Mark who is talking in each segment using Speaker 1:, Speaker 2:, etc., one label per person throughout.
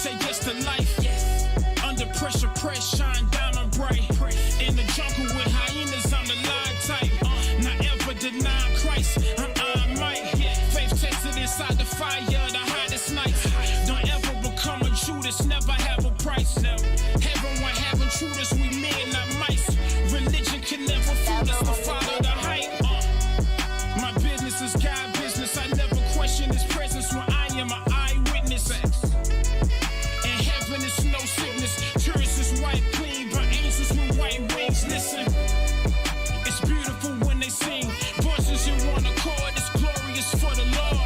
Speaker 1: say yes to life. Under pressure, press, shine, diamond bright. In the jungle with hyenas, I'm the lion type. Not ever deny Christ, I might. Faith tested inside the fire, the hottest nights. Don't ever become a Judas, never have a price. Heaven won't have intruders, we men, not mice. Religion can never fool us to follow the hype. My business is God business, I never question his presence when I am an eyewitness. In heaven is no sickness, church is white clean, but angels with white wings. Listen, it's beautiful when they sing, voices in one accord, it's glorious for the Lord.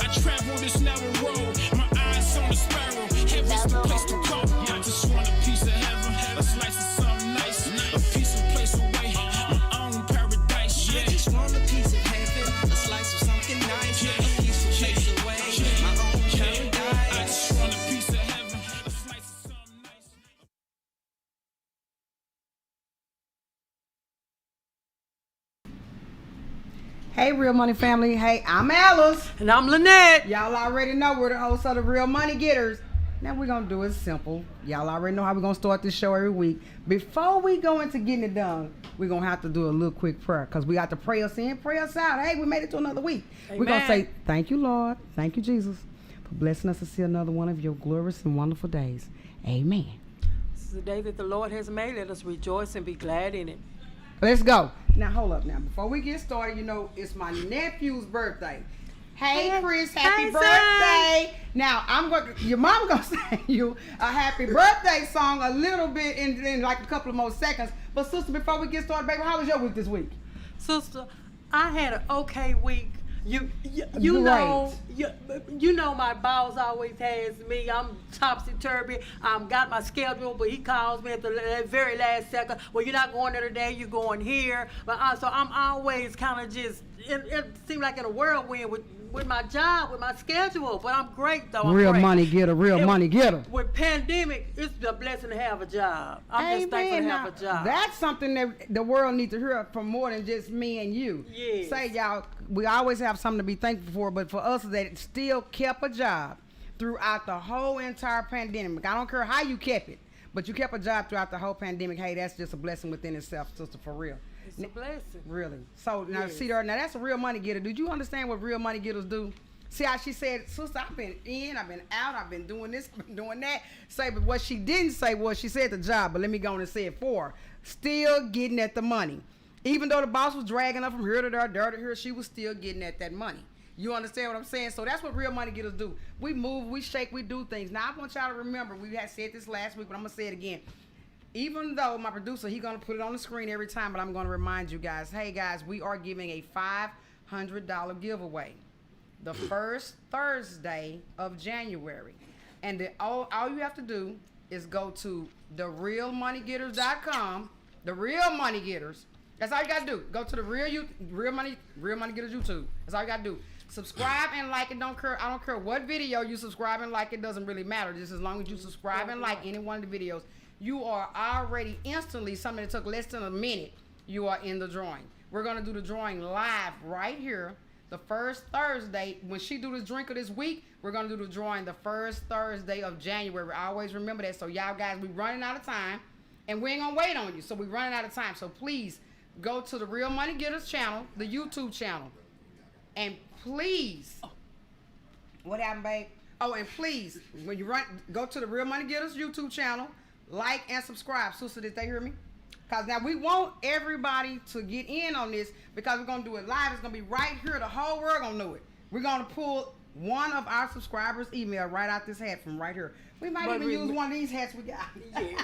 Speaker 1: I travel this narrow road, my eyes on the sparrow, heaven's the place to go. I just want a piece of heaven, a slice of something nice, a piece of place away, my own paradise.
Speaker 2: I just want a piece of heaven, a slice of something nice, a piece of place away, my own paradise.
Speaker 1: I just want a piece of heaven, a slice of something nice.
Speaker 3: Hey, Real Money family. Hey, I'm Alice.
Speaker 4: And I'm Lynette.
Speaker 3: Y'all already know we're the hosts of the Real Money Getters. Now we're going to do it simple. Y'all already know how we're going to start this show every week. Before we go into getting it done, we're going to have to do a little quick prayer because we got to pray us in, pray us out. Hey, we made it to another week.
Speaker 4: Amen.
Speaker 3: We're going to say, thank you, Lord. Thank you, Jesus, for blessing us to see another one of your glorious and wonderful days. Amen.
Speaker 4: This is the day that the Lord has made. Let us rejoice and be glad in it.
Speaker 3: Let's go. Now, hold up now. Before we get started, you know, it's my nephew's birthday. Hey, Chris, happy
Speaker 4: Hey,
Speaker 3: birthday. Now, your mom going to sing you a happy birthday song a little bit in like a couple of more seconds. But, sister, before we get started, baby, how was your week this week?
Speaker 4: Sister, I had an okay week. You know my boss always has me. I'm topsy-turvy. Got my schedule, but he calls me at the very last second. Well, you're not going there today. You're going here. But so I'm always kind of just, it seems like in a whirlwind with my job, with my schedule. But I'm great, though.
Speaker 3: Real money getter.
Speaker 4: With pandemic, it's a blessing to have a job. I'm just thankful to have a job.
Speaker 3: That's something that the world needs to hear from more than just me and you.
Speaker 4: Yes.
Speaker 3: Say, y'all, we always have something to be thankful for, but for us that still kept a job throughout the whole entire pandemic. I don't care how you kept it, but you kept a job throughout the whole pandemic. Hey, that's just a blessing within itself, sister, for real.
Speaker 4: It's a blessing.
Speaker 3: Really. So now,
Speaker 4: Yes.
Speaker 3: see there. Now that's a real money getter. Did you understand what real money getters do? See how she said, sister, I've been in, I've been out, I've been doing this, I've been doing that. Say, but what she didn't say was she said the job, but let me go on and say it for her. Still getting at the money. Even though the boss was dragging her from here to there to here, she was still getting at that money. You understand what I'm saying? So that's what real money getters do. We move, we shake, we do things. Now I want y'all to remember, we had said this last week, but I'm gonna say it again. Even though my producer, he's gonna put it on the screen every time, but I'm gonna remind you guys, hey guys, we are giving a $500 giveaway the first Thursday of January. And all you have to do is go to therealmoneygetters.com, the Real Money Getters. That's all you gotta do. Go to the Real Money Getters YouTube. That's all you gotta do. Subscribe and like it. I don't care what video you subscribe and like. It doesn't really matter. Just as long as you subscribe and like any one of the videos, you are already instantly, something that took less than a minute, you are in the drawing. We're gonna do the drawing live right here the first Thursday. When she do this drink of this week, we're gonna do the drawing the first Thursday of January. Always remember that. So y'all guys, we running out of time and we ain't gonna wait on you. So we running out of time. So please go to the Real Money Getters channel, the YouTube channel. And please, what happened, babe? Oh, and please, when you go to the Real Money Getters YouTube channel, like and subscribe. Sister, did they hear me? Because now we want everybody to get in on this because we're going to do it live. It's going to be right here. The whole world going to know it. We're going to pull one of our subscribers' email right out this hat from right here. We might even use one of these hats we got.
Speaker 4: Yeah.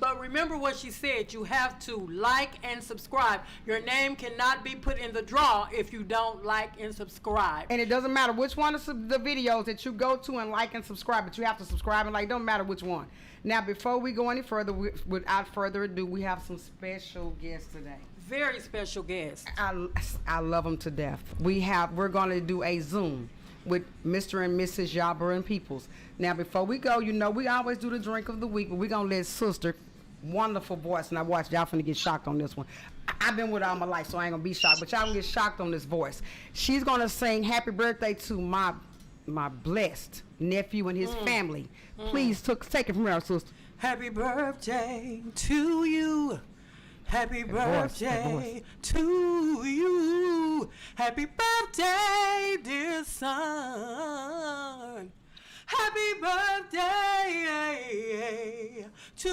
Speaker 4: But remember what she said. You have to like and subscribe. Your name cannot be put in the draw if you don't like and subscribe.
Speaker 3: And it doesn't matter which one of the videos that you go to and like and subscribe, but you have to subscribe and like. It don't matter which one. Now, before we go any further, without further ado, we have some special guests today.
Speaker 4: Very special guests.
Speaker 3: I love them to death. We're going to do a Zoom with Mr. and Mrs. YARDBROUGH Peoples. Now, before we go, you know we always do the drink of the week, but we're going to let Sister, wonderful voice, and I watch y'all finna get shocked on this one. I've been with her all my life, so I ain't going to be shocked, but y'all gonna get shocked on this voice. She's going to sing happy birthday to my blessed, nephew and his family. Please take it from here, sister.
Speaker 4: Happy birthday to you. Happy birthday to you. Happy birthday, dear son. Happy birthday to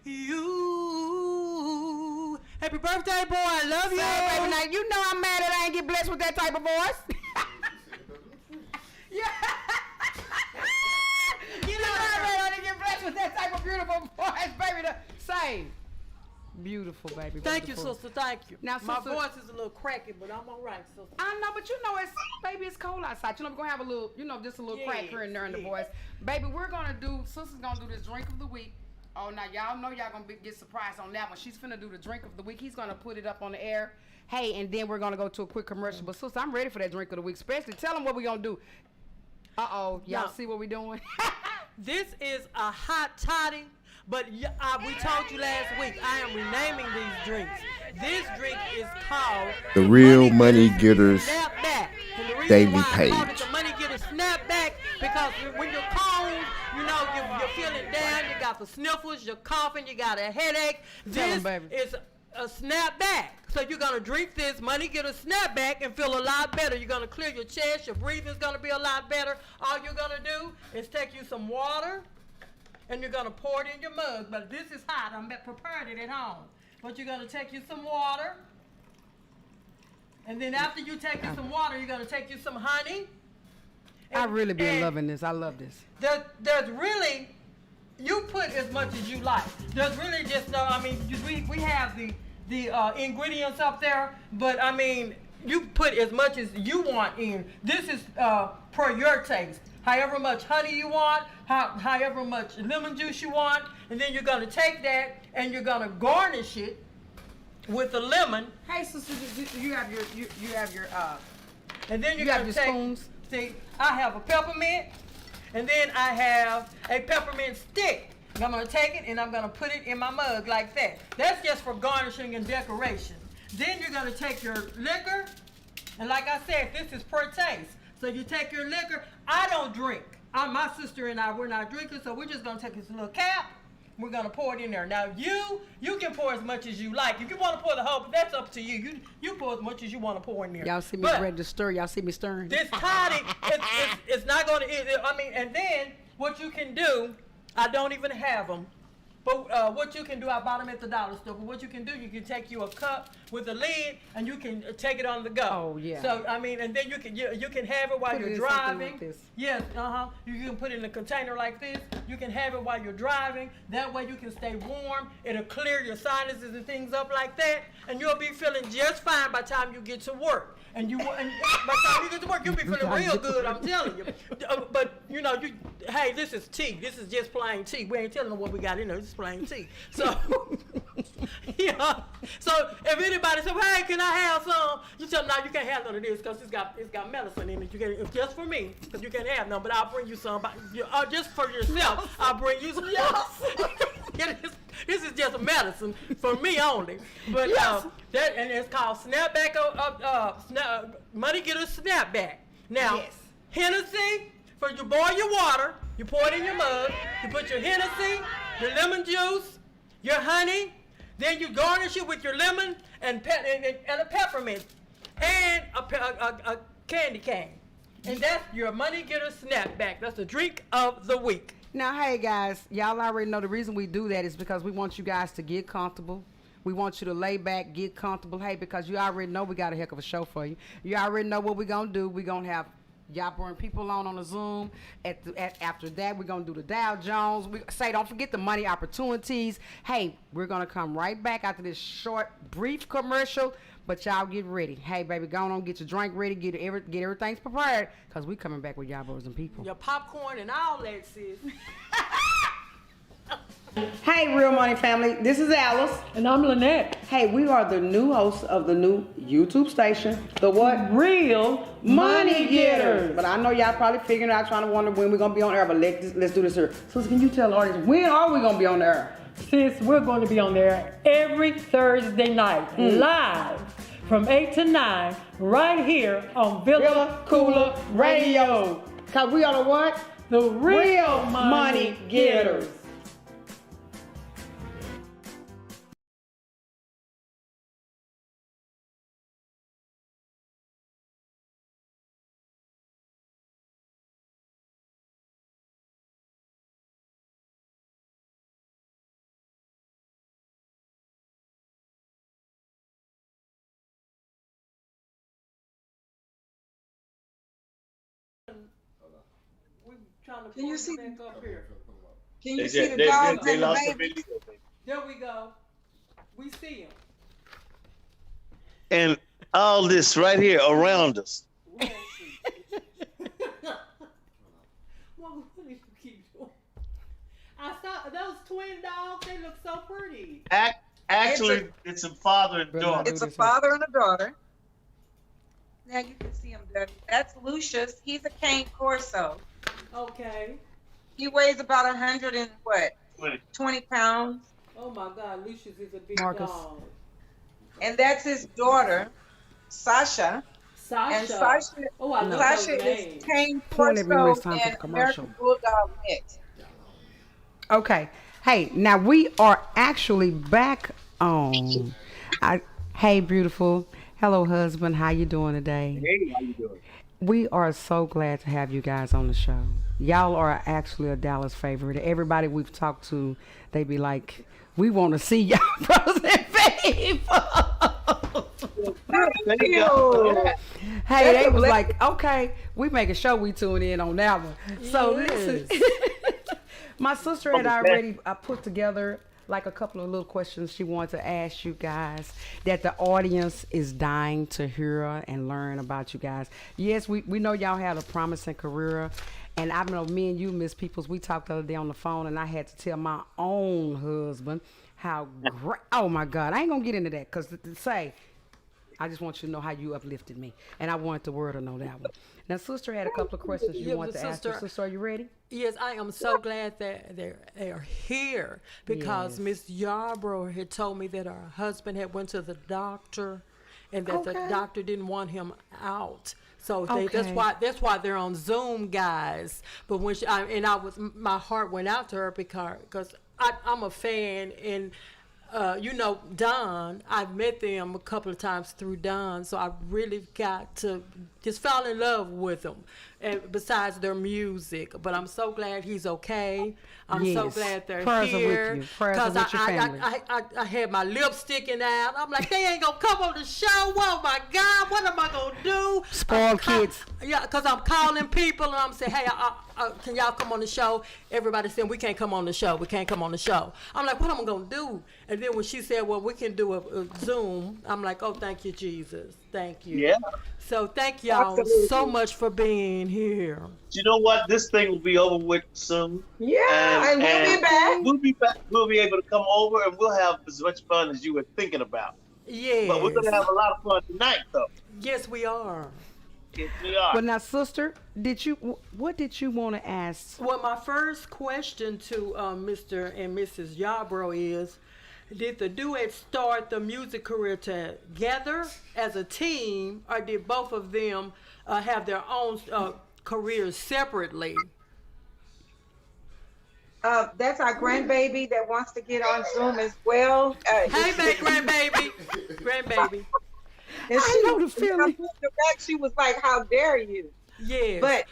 Speaker 4: you. Happy birthday, boy. I love you.
Speaker 3: Say, baby, now you know I'm mad that I ain't get blessed with that type of voice. Yeah. You know I'm mad I didn't get blessed with that type of beautiful voice, baby. Say, beautiful, baby.
Speaker 4: Thank you,
Speaker 3: beautiful.
Speaker 4: sister. Thank you.
Speaker 3: Now,
Speaker 4: my
Speaker 3: sister-
Speaker 4: voice is a little cracky, but I'm all right, sister.
Speaker 3: I know, but you know it's cold outside. You know we're gonna have a little, just a little crack here and there in the voice. Baby, sister's gonna do this drink of the week. Oh, now y'all know y'all gonna get surprised on that one. She's finna do the drink of the week. He's gonna put it up on the air. Hey, and then we're gonna go to a quick commercial. But sister, I'm ready for that drink of the week. Especially tell them what we're gonna do. Y'all
Speaker 4: No.
Speaker 3: see what we're doing?
Speaker 4: This is a hot toddy, but we told you last week I am renaming these drinks. This drink is called
Speaker 5: The Real Money Getters,
Speaker 4: Snapback. And the reason
Speaker 5: Davey
Speaker 4: why I called it
Speaker 5: Page.
Speaker 4: the Money Getter Snapback because when you're cold, you're feeling down, you got the sniffles, you're coughing, you got a headache.
Speaker 3: Tell 'em,
Speaker 4: This
Speaker 3: baby.
Speaker 4: is a snapback. So you're gonna drink this Money Getter Snapback and feel a lot better. You're gonna clear your chest, your breathing's gonna be a lot better. All you're gonna do is take you some water and you're gonna pour it in your mug. But this is hot. I'm prepared it at home. But you're gonna take you some water, and then after you take you some water, you're gonna take you some honey.
Speaker 3: I
Speaker 4: And-
Speaker 3: really been
Speaker 4: and
Speaker 3: loving this. I love this.
Speaker 4: there's really, you put as much as you like. There's really just no, I mean, we have the ingredients up there, but I mean, you put as much as you want in. This is per your taste. However much honey you want, however much lemon juice you want, and then you're gonna take that and you're gonna garnish it with the lemon,
Speaker 3: Hey, sister, you have your
Speaker 4: and then you're
Speaker 3: You have
Speaker 4: gonna
Speaker 3: your
Speaker 4: take.
Speaker 3: spoons?
Speaker 4: See, I have a peppermint, and then I have a peppermint stick. And I'm gonna take it and I'm gonna put it in my mug like that. That's just for garnishing and decoration. Then you're gonna take your liquor, and like I said, this is per taste. So you take your liquor. I don't drink. My sister and I, we're not drinkers, so we're just gonna take this little cap. We're gonna pour it in there. Now you can pour as much as you like. If you want to pour the whole, but that's up to you. You pour as much as you want to pour in there.
Speaker 3: Y'all see me
Speaker 4: But
Speaker 3: ready to stir. Y'all see me stirring.
Speaker 4: this toddy, it's not gonna. I mean, and then what you can do, I don't even have them. But what you can do, I bought them at the dollar store. But what you can do, you can take you a cup with a lid, and you can take it on the go.
Speaker 3: Oh, yeah.
Speaker 4: So I mean, and then you can have it while
Speaker 3: Put it
Speaker 4: you're
Speaker 3: in something
Speaker 4: driving.
Speaker 3: like this.
Speaker 4: Yes, You can put it in a container like this. You can have it while you're driving. That way you can stay warm. It'll clear your sinuses and things up like that, and you'll be feeling just fine by the time you get to work. And by the time you get to work, you'll be feeling real good. I'm telling you. But hey, this is tea. This is just plain tea. We ain't telling them what we got in there. This is plain tea. So, yeah. So if anybody says, "Hey, can I have some?" You tell them, "No, you can't have none of this because it's got medicine in it. You can it's just for me because you can't have none. But I'll bring you some. Just for yourself. I'll bring you some." This is just medicine for me only. But and it's called Snapback. Money Getter Snapback. Now,
Speaker 3: Yes.
Speaker 4: Hennessy. For you boil your water, you pour it in your mug. You put your Hennessy, your lemon juice, your honey. Then you garnish it with your lemon and a peppermint and a candy cane. And that's your Money Getter Snapback. That's the drink of the week.
Speaker 3: Now, hey guys, y'all already know the reason we do that is because we want you guys to get comfortable. We want you to lay back, get comfortable. Hey, because you already know we got a heck of a show for you. You already know what we're gonna do. We're gonna have YARDBROUGH people on the Zoom. After that, we're gonna do the Dow Jones. Don't forget the money opportunities. Hey, we're gonna come right back after this short, brief commercial. But y'all get ready. Hey, baby, go on, get your drink ready, get everything prepared, because we coming back with YARDBROUGHs and people.
Speaker 4: Your popcorn and all that, sis.
Speaker 3: Hey, Real Money family, this is Alice.
Speaker 6: And I'm Lynette.
Speaker 3: Hey, we are the new hosts of the new YouTube station, the what?
Speaker 6: Real
Speaker 3: Money Getters. But I know y'all probably figuring out, trying to wonder when we're going to be on air, but let's do this here. So can you tell the audience, when are we going to be on air?
Speaker 6: Sis, we're going to be on there every Thursday night, live
Speaker 4: from 8 to 9 right here on Villa Koola Radio.
Speaker 3: Cause we are the what?
Speaker 4: The real money getters.
Speaker 6: Can you see?
Speaker 4: Back up here.
Speaker 6: Can you see the dogs and the baby?
Speaker 4: There we go. We see him.
Speaker 7: And all this right here around us.
Speaker 4: Well, what do you keep doing? I saw those twin dogs. They look so pretty.
Speaker 7: Actually, it's a father and daughter.
Speaker 6: It's a father and a daughter. Now you can see him, Debbie. That's Lucius. He's a cane corso.
Speaker 4: Okay.
Speaker 6: He weighs about 100 and what?
Speaker 7: 20.
Speaker 6: 20 pounds.
Speaker 4: Oh my God, Lucius is a big
Speaker 3: Marcus.
Speaker 4: dog.
Speaker 6: And that's his daughter, Sasha.
Speaker 4: Sasha.
Speaker 6: And Sasha,
Speaker 4: Oh, I love
Speaker 6: Sasha
Speaker 4: those
Speaker 6: is
Speaker 4: names.
Speaker 6: cane
Speaker 3: Whenever
Speaker 6: corso
Speaker 3: it's time for
Speaker 6: and
Speaker 3: the commercial.
Speaker 6: American Bulldog mix.
Speaker 3: Okay. Hey, now we are actually back on. Hey, beautiful. Hello, husband. How you doing today?
Speaker 7: Hey, how you doing?
Speaker 3: We are so glad to have you guys on the show. Y'all are actually a Dallas favorite. Everybody we've talked to, they be like, we want to see y'all brothers and people.
Speaker 7: Thank you.
Speaker 3: Hey, they was like, okay, we make a show, we tune in on that one. So listen, my sister had already put together like a couple of little questions she wanted to ask you guys that the audience is dying to hear and learn about you guys. Yes, we know y'all had a promising career. And I know me and you, Miss Peoples, we talked the other day on the phone, and I had to tell my own husband how great. Oh my God, I ain't gonna get into that because to say, I just want you to know how you uplifted me, and I wanted the world to know that one. Now, sister had a couple of questions you wanted to ask her. Sister, are you ready?
Speaker 4: Yes, I am so glad that they're here because
Speaker 3: Yes.
Speaker 4: Miss Yarbrough had told me that her husband had went to the doctor and that the
Speaker 3: Okay.
Speaker 4: doctor didn't want him out. So that's
Speaker 3: Okay.
Speaker 4: why they're on Zoom, guys. But when my heart went out to her because I'm a fan and. You know, Don, I've met them a couple of times through Don, so I really got to just fall in love with them, and besides their music. But I'm so glad he's okay. I'm so
Speaker 3: Yes.
Speaker 4: glad they're
Speaker 3: Prayers are with
Speaker 4: here.
Speaker 3: you. Prayers are with your family.
Speaker 4: I had my lips sticking out. I'm like, they ain't gonna come on the show. Oh my God, what am I gonna do?
Speaker 3: Spoiled kids.
Speaker 4: Yeah, because I'm calling people and I'm saying, hey, can y'all come on the show? Everybody's saying, we can't come on the show. We can't come on the show. I'm like, what am I going to do? And then when she said, well, we can do a Zoom, I'm like, oh, thank you, Jesus. Thank you.
Speaker 7: Yeah.
Speaker 4: So thank y'all so much for being here.
Speaker 7: You know what? This thing will be over with soon.
Speaker 6: Yeah, and we'll be back.
Speaker 7: We'll be back. We'll be able to come over and we'll have as much fun as you were thinking about.
Speaker 4: Yes.
Speaker 7: But we're going to have a lot of fun tonight, though.
Speaker 4: Yes, we are.
Speaker 7: Yes, we are.
Speaker 3: But now, sister, what did you want to ask?
Speaker 4: Well, my first question to Mr. and Mrs. Yarbrough is, did the duet start the music career together as a team, or did both of them have their own careers separately?
Speaker 6: That's our grandbaby that wants to get on Zoom as well.
Speaker 4: Hey, grandbaby. Grandbaby.
Speaker 6: And
Speaker 3: I know the feeling.
Speaker 6: She was like, how dare you?
Speaker 4: Yes.
Speaker 6: But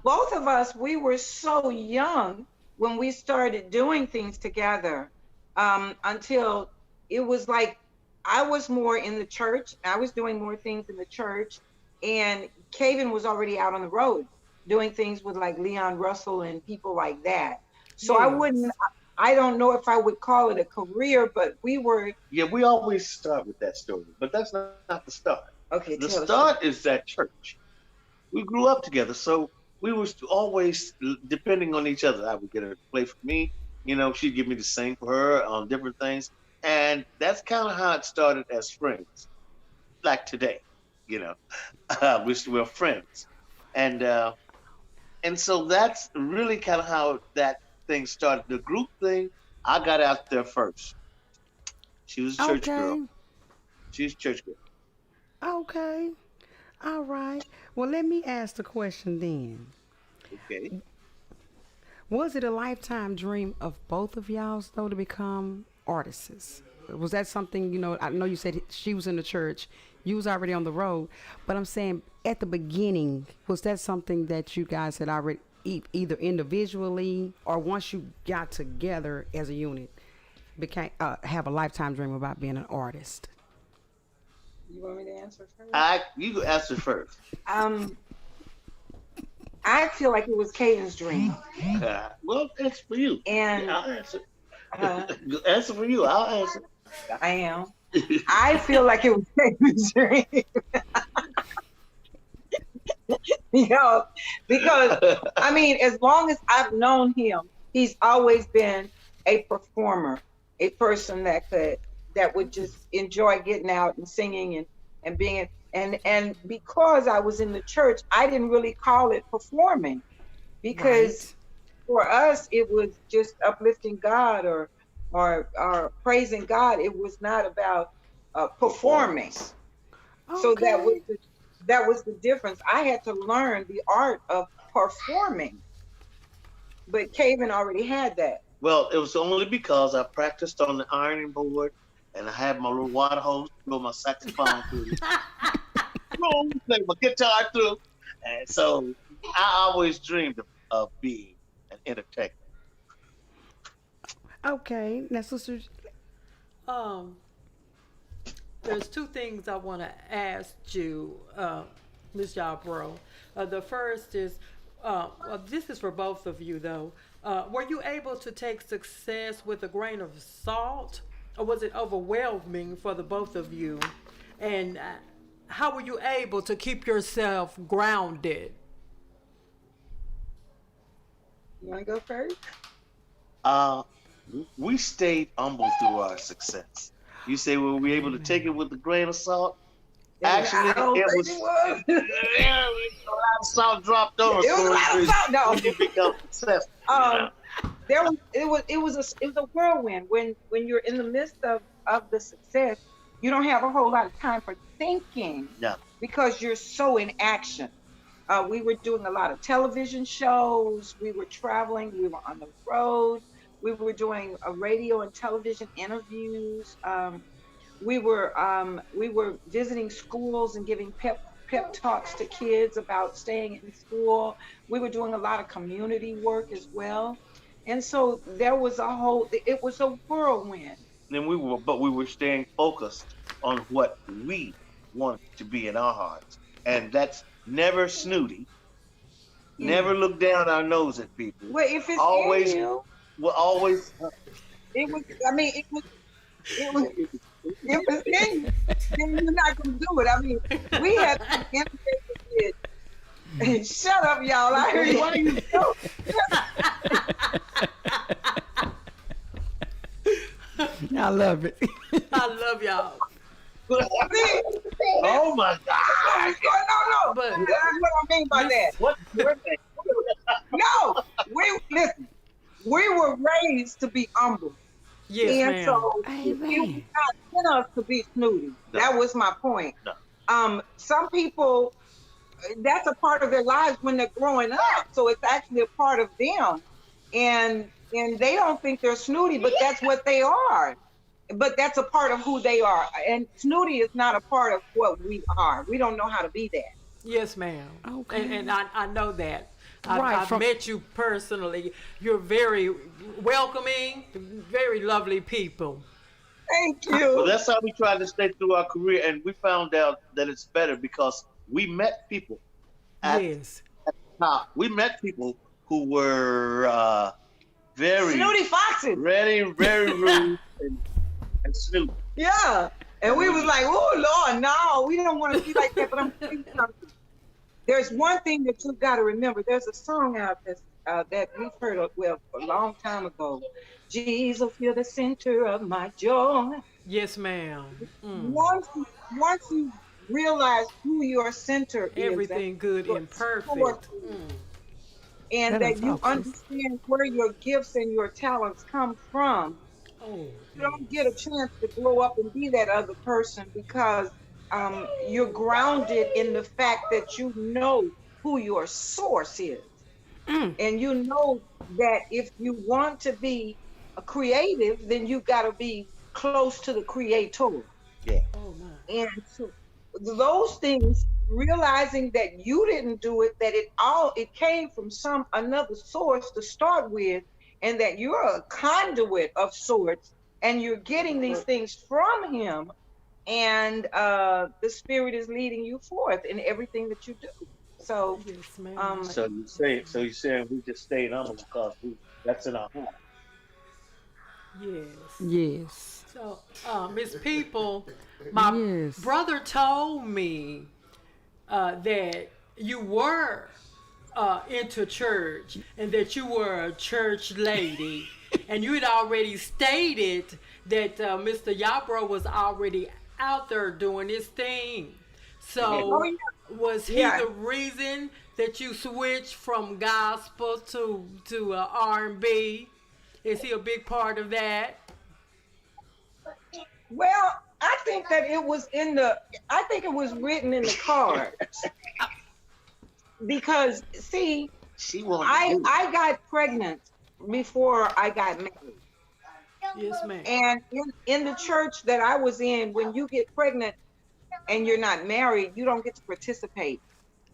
Speaker 6: both of us, we were so young when we started doing things together until it was like I was more in the church. I was doing more things in the church, and Kaven was already out on the road doing things with like Leon Russell and people like that. So
Speaker 4: Yes.
Speaker 6: I don't know if I would call it a career, but we were.
Speaker 7: Yeah, we always start with that story, but that's not the start.
Speaker 6: Okay,
Speaker 7: The
Speaker 6: tell us.
Speaker 7: start is that church. We grew up together, so we was always depending on each other. I would get her to play for me, you know, she'd give me to sing for her on different things. And that's kind of how it started as friends, like today, you know, we're friends. And so that's really kind of how that thing started. The group thing, I got out there first. She was a church girl. She's church girl.
Speaker 3: Okay. All right. Well, let me ask the question then.
Speaker 7: Okay.
Speaker 3: Was it a lifetime dream of both of y'all's, though, to become artists? Was that something, I know you said she was in the church, you was already on the road, but I'm saying at the beginning, was that something that you guys had already, either individually or once you got together as a unit, became have a lifetime dream about being an artist?
Speaker 6: You want me to answer first?
Speaker 7: You answer first.
Speaker 6: I feel like it was Caden's dream.
Speaker 7: Well, answer for you.
Speaker 6: And
Speaker 7: I'll answer.
Speaker 6: uh,
Speaker 7: Answer for you. I'll answer.
Speaker 6: I am. I feel like it was Caden's dream. Because I mean, as long as I've known him, he's always been a performer, a person that would just enjoy getting out and singing and being and because I was in the church, I didn't really call it performing, because for us it was just uplifting God or praising God. It was not about performing.
Speaker 3: Okay.
Speaker 6: So that was the difference. I had to learn the art of performing, but Caven already had that.
Speaker 7: Well, it was only because I practiced on the ironing board and I had my little water hose to blow my saxophone through. Play my guitar through. And so I always dreamed of being an entertainer.
Speaker 3: Okay. Now, sisters.
Speaker 4: There's two things I want to ask you, Ms. YARDBROUGH. The first is, this is for both of you though. Were you able to take success with a grain of salt, or was it overwhelming for the both of you? And how were you able to keep yourself grounded?
Speaker 6: You want to go first?
Speaker 7: We stayed humble through our success. You say, were we able to take it with a grain of salt? Actually, it was. A lot of salt dropped on us.
Speaker 6: It was a lot of salt. No,
Speaker 7: it became successful.
Speaker 6: It was a whirlwind. When you're in the midst of the success, you don't have a whole lot of time for thinking.
Speaker 7: Yeah.
Speaker 6: Because you're so in action. We were doing a lot of television shows. We were traveling. We were on the road. We were doing radio and television interviews. We were visiting schools and giving pep talks to kids about staying in school. We were doing a lot of community work as well. And so it was a whirlwind.
Speaker 7: And we were staying focused on what we wanted to be in our hearts. And that's never snooty. Never look down our nose at people.
Speaker 6: Well, if it's
Speaker 7: always,
Speaker 6: in you,
Speaker 7: well, always.
Speaker 6: It was in you, then you're not gonna do it. I mean, we had kids. Shut up, y'all. I heard you. Why are you so?
Speaker 3: I love it.
Speaker 4: I love y'all.
Speaker 7: Oh my God!
Speaker 6: No.
Speaker 4: But
Speaker 6: That's what I mean by that.
Speaker 7: What?
Speaker 6: No, listen. We were raised to be humble.
Speaker 4: yes,
Speaker 6: And
Speaker 4: ma'am.
Speaker 6: so
Speaker 3: Amen.
Speaker 6: it was not in us to be snooty.
Speaker 7: No.
Speaker 6: That was my point.
Speaker 7: No.
Speaker 6: Some people, that's a part of their lives when they're growing up. So it's actually a part of them. And they don't think they're snooty, but that's what they are. But that's a part of who they are. And snooty is not a part of what we are. We don't know how to be that.
Speaker 4: Yes, ma'am.
Speaker 3: Okay.
Speaker 4: And I know that.
Speaker 3: Right,
Speaker 4: I've met you personally. You're very welcoming, very lovely people.
Speaker 6: Thank
Speaker 7: Well,
Speaker 6: you.
Speaker 7: that's how we tried to stay through our career, and we found out that it's better because we met people at
Speaker 4: Yes.
Speaker 7: the top. We met people who were very
Speaker 6: Snooty foxes.
Speaker 7: very rude and snooty.
Speaker 6: Yeah. And we was like, oh, Lord, no, we don't want to be like that. But I'm telling you something. There's one thing that you've got to remember. There's a song out that we've heard a long time ago. Jesus, you're the center of my joy.
Speaker 4: Yes, ma'am.
Speaker 6: Once you realize who your center is,
Speaker 4: Everything good and perfect.
Speaker 6: and
Speaker 3: That
Speaker 6: that
Speaker 3: is
Speaker 6: you
Speaker 3: awesome.
Speaker 6: understand where your gifts and your talents come from,
Speaker 4: Oh,
Speaker 6: You don't get a chance to grow up and be that other person because you're grounded in the fact that you know who your source is. And you know that if you want to be a creative, then you got to be close to the creator.
Speaker 7: Yeah.
Speaker 4: oh my.
Speaker 6: And so those things, realizing that you didn't do it, that it came from some another source to start with, and that you're a conduit of sorts, and you're getting these things from him, and the spirit is leading you forth in everything that you do. So
Speaker 4: Yes, ma'am.
Speaker 7: So you're saying we just stayed humble because that's in our heart.
Speaker 4: Yes.
Speaker 3: Yes.
Speaker 4: So, Miss People, my
Speaker 3: Yes.
Speaker 4: brother told me that you were into church and that you were a church lady, and you had already stated that Mr. Yarbrough was already out there doing his thing. So,
Speaker 6: Oh, yeah.
Speaker 4: was he
Speaker 6: Yeah.
Speaker 4: the reason that you switched from gospel to R&B? Is he a big part of that?
Speaker 6: Well, I think that I think it was written in the cards. Because see,
Speaker 7: She wanted to do it.
Speaker 6: I got pregnant before I got married.
Speaker 4: Yes, ma'am.
Speaker 6: And in the church that I was in, when you get pregnant and you're not married, you don't get to participate.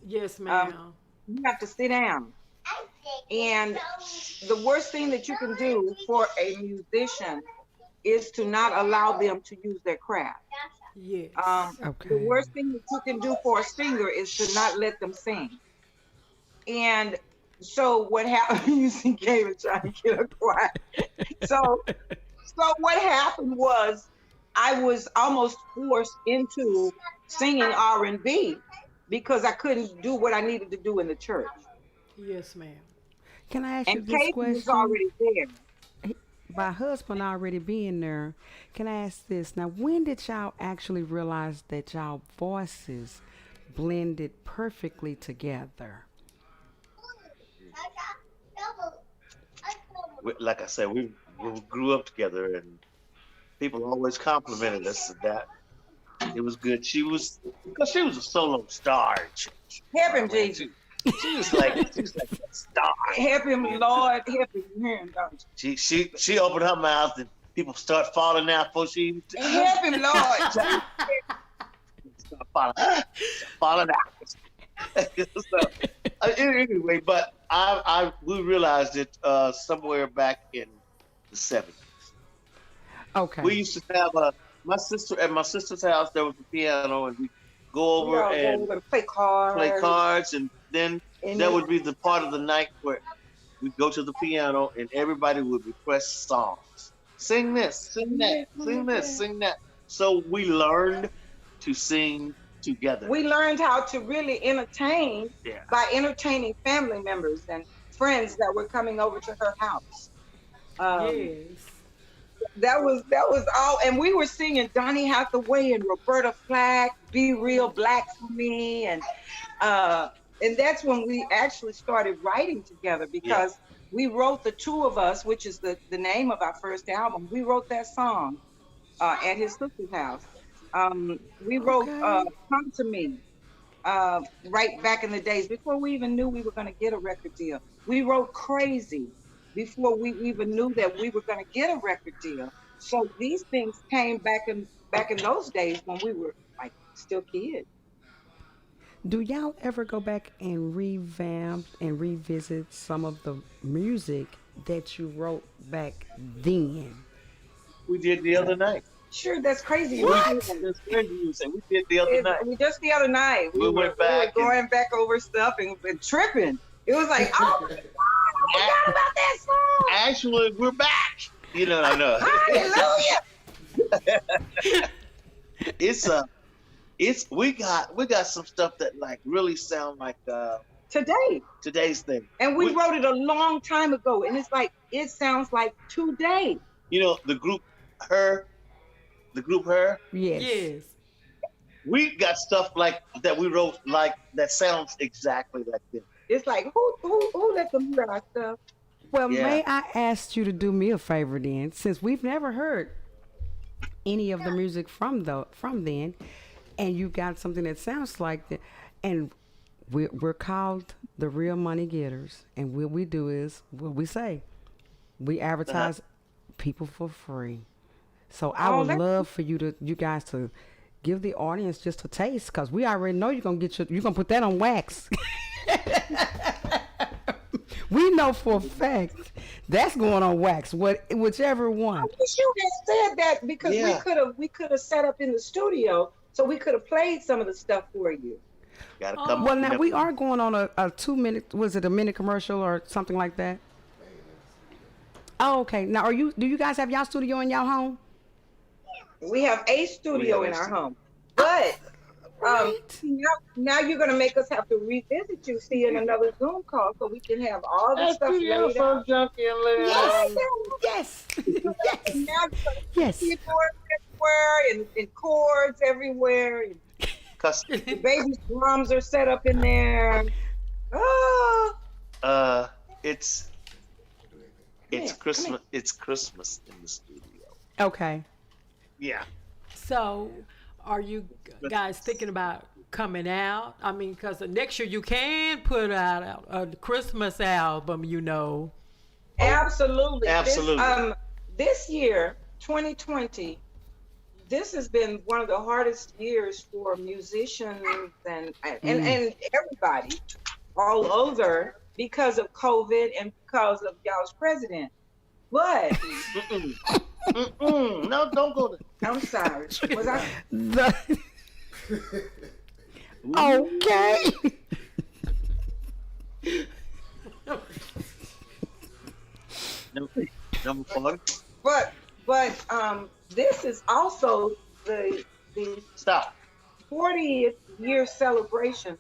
Speaker 4: Yes, ma'am.
Speaker 6: You have to sit down. And the worst thing that you can do for a musician is to not allow them to use their craft.
Speaker 4: Yes.
Speaker 3: Okay.
Speaker 6: The worst thing that you can do for a singer is to not let them sing. And so what happened, you see Gavin trying to get her quiet. So what happened was I was almost forced into singing R&B because I couldn't do what I needed to do in the church.
Speaker 4: Yes, ma'am.
Speaker 3: Can I ask you
Speaker 6: And
Speaker 3: this
Speaker 6: Casey was
Speaker 3: question?
Speaker 6: already there.
Speaker 3: My husband already being there, can I ask this? Now, when did y'all actually realize that y'all voices blended perfectly together?
Speaker 7: Like I said, we grew up together, and people always complimented us for that. It was good. Because she was a solo star in church.
Speaker 6: Help him, Jesus.
Speaker 7: She was like a star.
Speaker 6: Help him, Lord. Help him. Hear him, don't you?
Speaker 7: She opened her mouth and people start falling out before she even
Speaker 6: Help him, Lord.
Speaker 7: start falling out. Anyway, but we realized it somewhere back in the 70s.
Speaker 3: Okay.
Speaker 7: We used to have my sister's house. There was a piano, and we go over and
Speaker 6: play cards.
Speaker 7: and then that would be the part of the night where we'd go to the piano and everybody would request songs. Sing this, sing that, sing this, sing that. So we learned to sing together.
Speaker 6: We learned how to really entertain by entertaining family members and friends that were coming over to her house.
Speaker 4: Yes.
Speaker 6: That was all, and we were singing Donny Hathaway and Roberta Flack, "Be Real Black for Me," and that's when we actually started writing together because we wrote, the two of us, which is the name of our first album. We wrote that song at his sister's house. We wrote "Come to Me" right back in the days before we even knew we were going to get a record deal. We wrote "Crazy" before we even knew that we were going to get a record deal. So these things came back in those days when we were like still kids.
Speaker 3: Do y'all ever go back and revamp and revisit some of the music that you wrote back then?
Speaker 7: We did the other night.
Speaker 6: Sure, that's crazy.
Speaker 7: That's crazy you say. We did the other night.
Speaker 6: Just the other night. We were going back over stuff and tripping. It was like, oh my God, I forgot about that song.
Speaker 7: Actually, we're back. You know, I know.
Speaker 6: Hallelujah.
Speaker 7: We got some stuff that like really sound like today's thing.
Speaker 6: And we wrote it a long time ago, and it's like it sounds like today.
Speaker 7: You know, the group Her.
Speaker 3: Yes.
Speaker 4: Yes.
Speaker 7: We got stuff like that we wrote like that sounds exactly like this.
Speaker 6: It's like who let them hear our stuff?
Speaker 3: Well,
Speaker 7: Yeah.
Speaker 3: may I ask you to do me a favor then, since we've never heard any of the music from then, and you got something that sounds like that, and we're called the Real Money Getters, and what we do is what we say. We advertise people for free. So I would love for you guys to give the audience just a taste, because we already know you're gonna put that on wax. We know for a fact that's going on wax. Whichever one.
Speaker 6: I wish you had said that, because we could have set up in the studio, so we could have played some of the stuff for you.
Speaker 7: Gotta come.
Speaker 3: Well, now we are going on a 2-minute. Was it a minute commercial or something like that? Oh, okay. Now, do you guys have y'all studio in y'all home?
Speaker 6: We have a studio in our home, but now you're gonna make us have to revisit you, see, in another Zoom call, so we can have all the stuff laid out.
Speaker 3: Yes.
Speaker 6: Yes. Keyboards everywhere and chords everywhere. And the baby's drums are set up in there. Oh.
Speaker 7: It's Christmas. It's Christmas in the studio.
Speaker 3: Okay.
Speaker 7: Yeah.
Speaker 4: So, are you guys thinking about coming out? I mean, because next year you can put out a Christmas album, you know.
Speaker 6: Absolutely.
Speaker 7: Absolutely.
Speaker 6: This year, 2020, this has been one of the hardest years for musicians and everybody all over, because of COVID and because of y'all's president. But
Speaker 7: no, don't go there.
Speaker 6: I'm sorry. Was I?
Speaker 3: Okay.
Speaker 7: Number 4.
Speaker 6: But this is also the
Speaker 7: Stop.
Speaker 6: 40th year celebration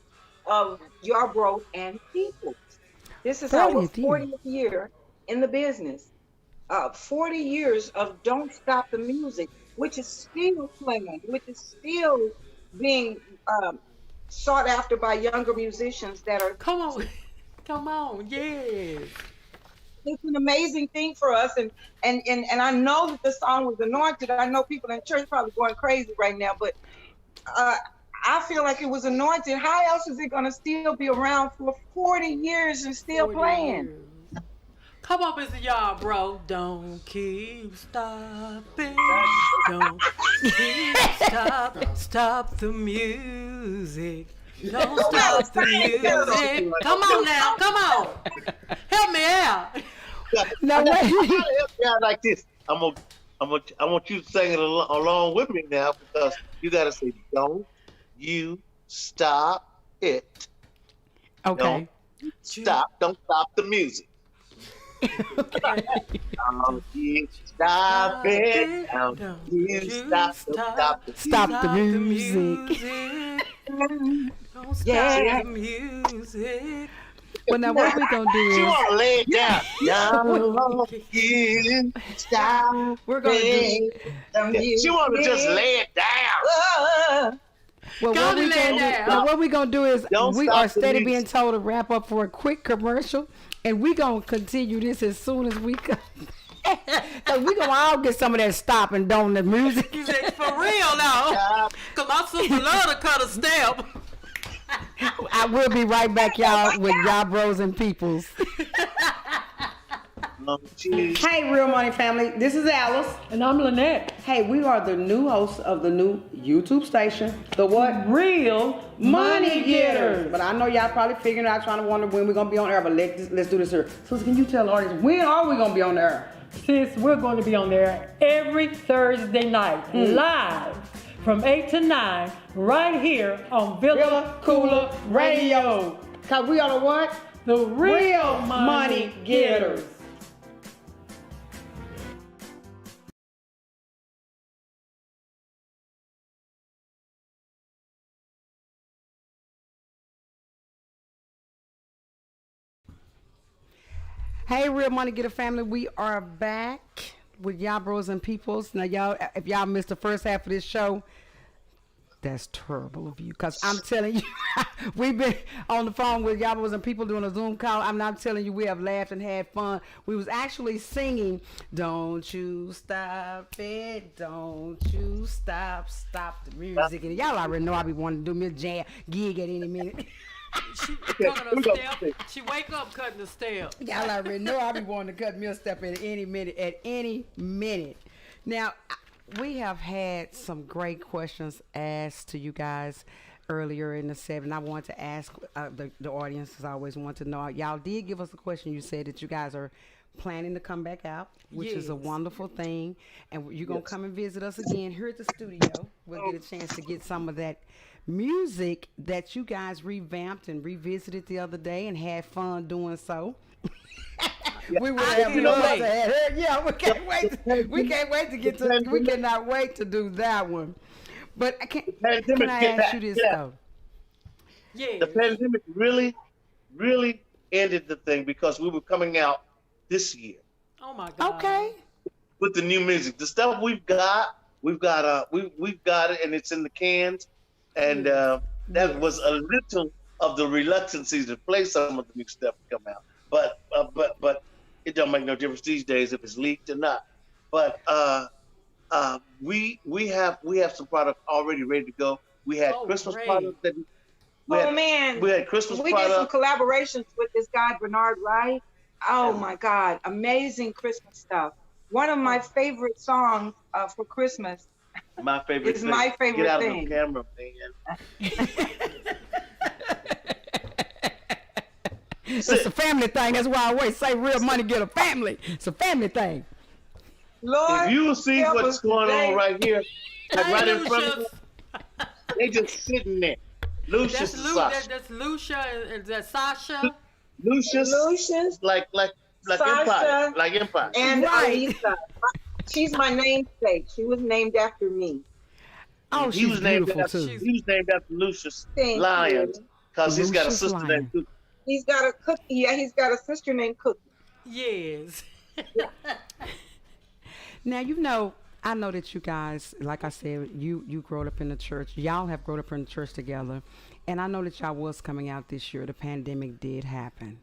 Speaker 6: of YARDBROUGH and Peoples. This is our 40th year in the business. 40 years of Don't Stop the Music, which is still playing, which is still being sought after by younger musicians that are.
Speaker 4: Come on, yes.
Speaker 6: It's an amazing thing for us, and I know that the song was anointed. I know people in church probably going crazy right now, but I feel like it was anointed. How else is it going to still be around for 40 years and still playing?
Speaker 4: Years. Come up as a YARDBROUGH. Don't keep stopping. Don't keep stop the music. Don't stop the music. Come on now, come on. Help me out.
Speaker 3: Now
Speaker 7: I help you out like this. I want you to sing it along with me now, because you gotta say, "Don't you stop it."
Speaker 3: Okay.
Speaker 7: Don't stop the music.
Speaker 3: Okay.
Speaker 7: Don't you stop it. Don't you
Speaker 3: stop the music.
Speaker 4: Don't stop the music.
Speaker 3: Well, now what we gonna do is
Speaker 7: you want to lay it down. Don't you stop.
Speaker 3: We're gonna do.
Speaker 7: She want to just lay it down.
Speaker 3: Well, what we gonna do is we are steady being told to wrap up for a quick commercial, and we gonna continue this as soon as we come. Cause we gonna all get some of that stop and don't the music.
Speaker 4: For real now, cause my sister love to cut a step.
Speaker 3: I will be right back, y'all, with YARDBROUGH and Peoples. Hey, Real Money family, this is Alice.
Speaker 4: And I'm Lynette.
Speaker 3: Hey, we are the new hosts of the new YouTube station, the what?
Speaker 4: Real Money Getters.
Speaker 3: But I know y'all probably figuring out, trying to wonder when we're gonna be on air, but let's do this here. So can you tell the audience, when are we gonna be on air?
Speaker 8: Sis, we're going to be on there every Thursday night, live from 8 to 9, right here on Villa
Speaker 3: Koola Radio. Cause we are the what?
Speaker 8: The
Speaker 3: Real Money Getters. Hey, Real Money Getter family, we are back with YARDBROUGH and Peoples. Now, y'all, if y'all missed the first half of this show, That's terrible of you. Because I'm telling you, we've been on the phone with y'all and people doing a Zoom call. I'm not telling you, we have laughed and had fun. We was actually singing, don't you stop it, don't you stop the music. And y'all already know I be wanting to do me a jam gig at any minute.
Speaker 4: She cutting a step. She wake up cutting a step.
Speaker 3: Y'all already know I be wanting to cut me a step at any minute. Now, we have had some great questions asked to you guys earlier in the segment. I want to ask the audience, because I always want to know. Y'all did give us a question. You said that you guys are planning to come back out, which is a wonderful thing. And you're going to come and visit us again here at the studio. We'll get a chance to get some of that music that you guys revamped and revisited the other day and had fun doing so. We would have loved to have her. Yeah, we can't wait. We can't wait to get to. We cannot wait to do that one. But can I ask you this though?
Speaker 4: Yeah.
Speaker 7: The pandemic really, really ended the thing because we were coming out this year.
Speaker 4: Oh my God.
Speaker 3: Okay.
Speaker 7: With the new music, the stuff we've got it, and it's in the cans. And that was a little of the reluctancy to play some of the new stuff to come out. But it don't make no difference these days if it's leaked or not. But we have some product already ready to go. We had Christmas product that we had Christmas
Speaker 6: we
Speaker 7: product.
Speaker 6: did some collaborations with this guy Bernard Wright. Oh my God, amazing Christmas stuff. One of my favorite songs for Christmas.
Speaker 7: My favorite
Speaker 6: is
Speaker 7: thing.
Speaker 6: My favorite
Speaker 7: Get out
Speaker 6: thing.
Speaker 7: of the camera, man.
Speaker 3: It's a family thing. That's why I always say real money get a family. It's a family thing.
Speaker 6: Lord,
Speaker 7: if you see what's going on right here, like right in front of us, they just sitting there. Lucius and Sasha.
Speaker 4: That's Lucia and that's Sasha.
Speaker 6: Lucius,
Speaker 7: like
Speaker 6: Sasha,
Speaker 7: Empire, like Empire.
Speaker 6: And Alisa. She's my namesake. She was named after me.
Speaker 3: Oh,
Speaker 7: he was named
Speaker 3: beautiful
Speaker 7: after,
Speaker 3: too.
Speaker 7: He was named after Lucius
Speaker 6: Thank
Speaker 7: Lyons because he's got a
Speaker 3: Lucius
Speaker 7: sister
Speaker 3: Lyons.
Speaker 7: named Cookie.
Speaker 6: He's got a cookie. Yeah, he's got a sister named Cookie.
Speaker 4: Yes.
Speaker 3: Now, I know that you guys, like I said, you grew up in the church. Y'all have grown up in the church together. And I know that y'all was coming out this year. The pandemic did happen.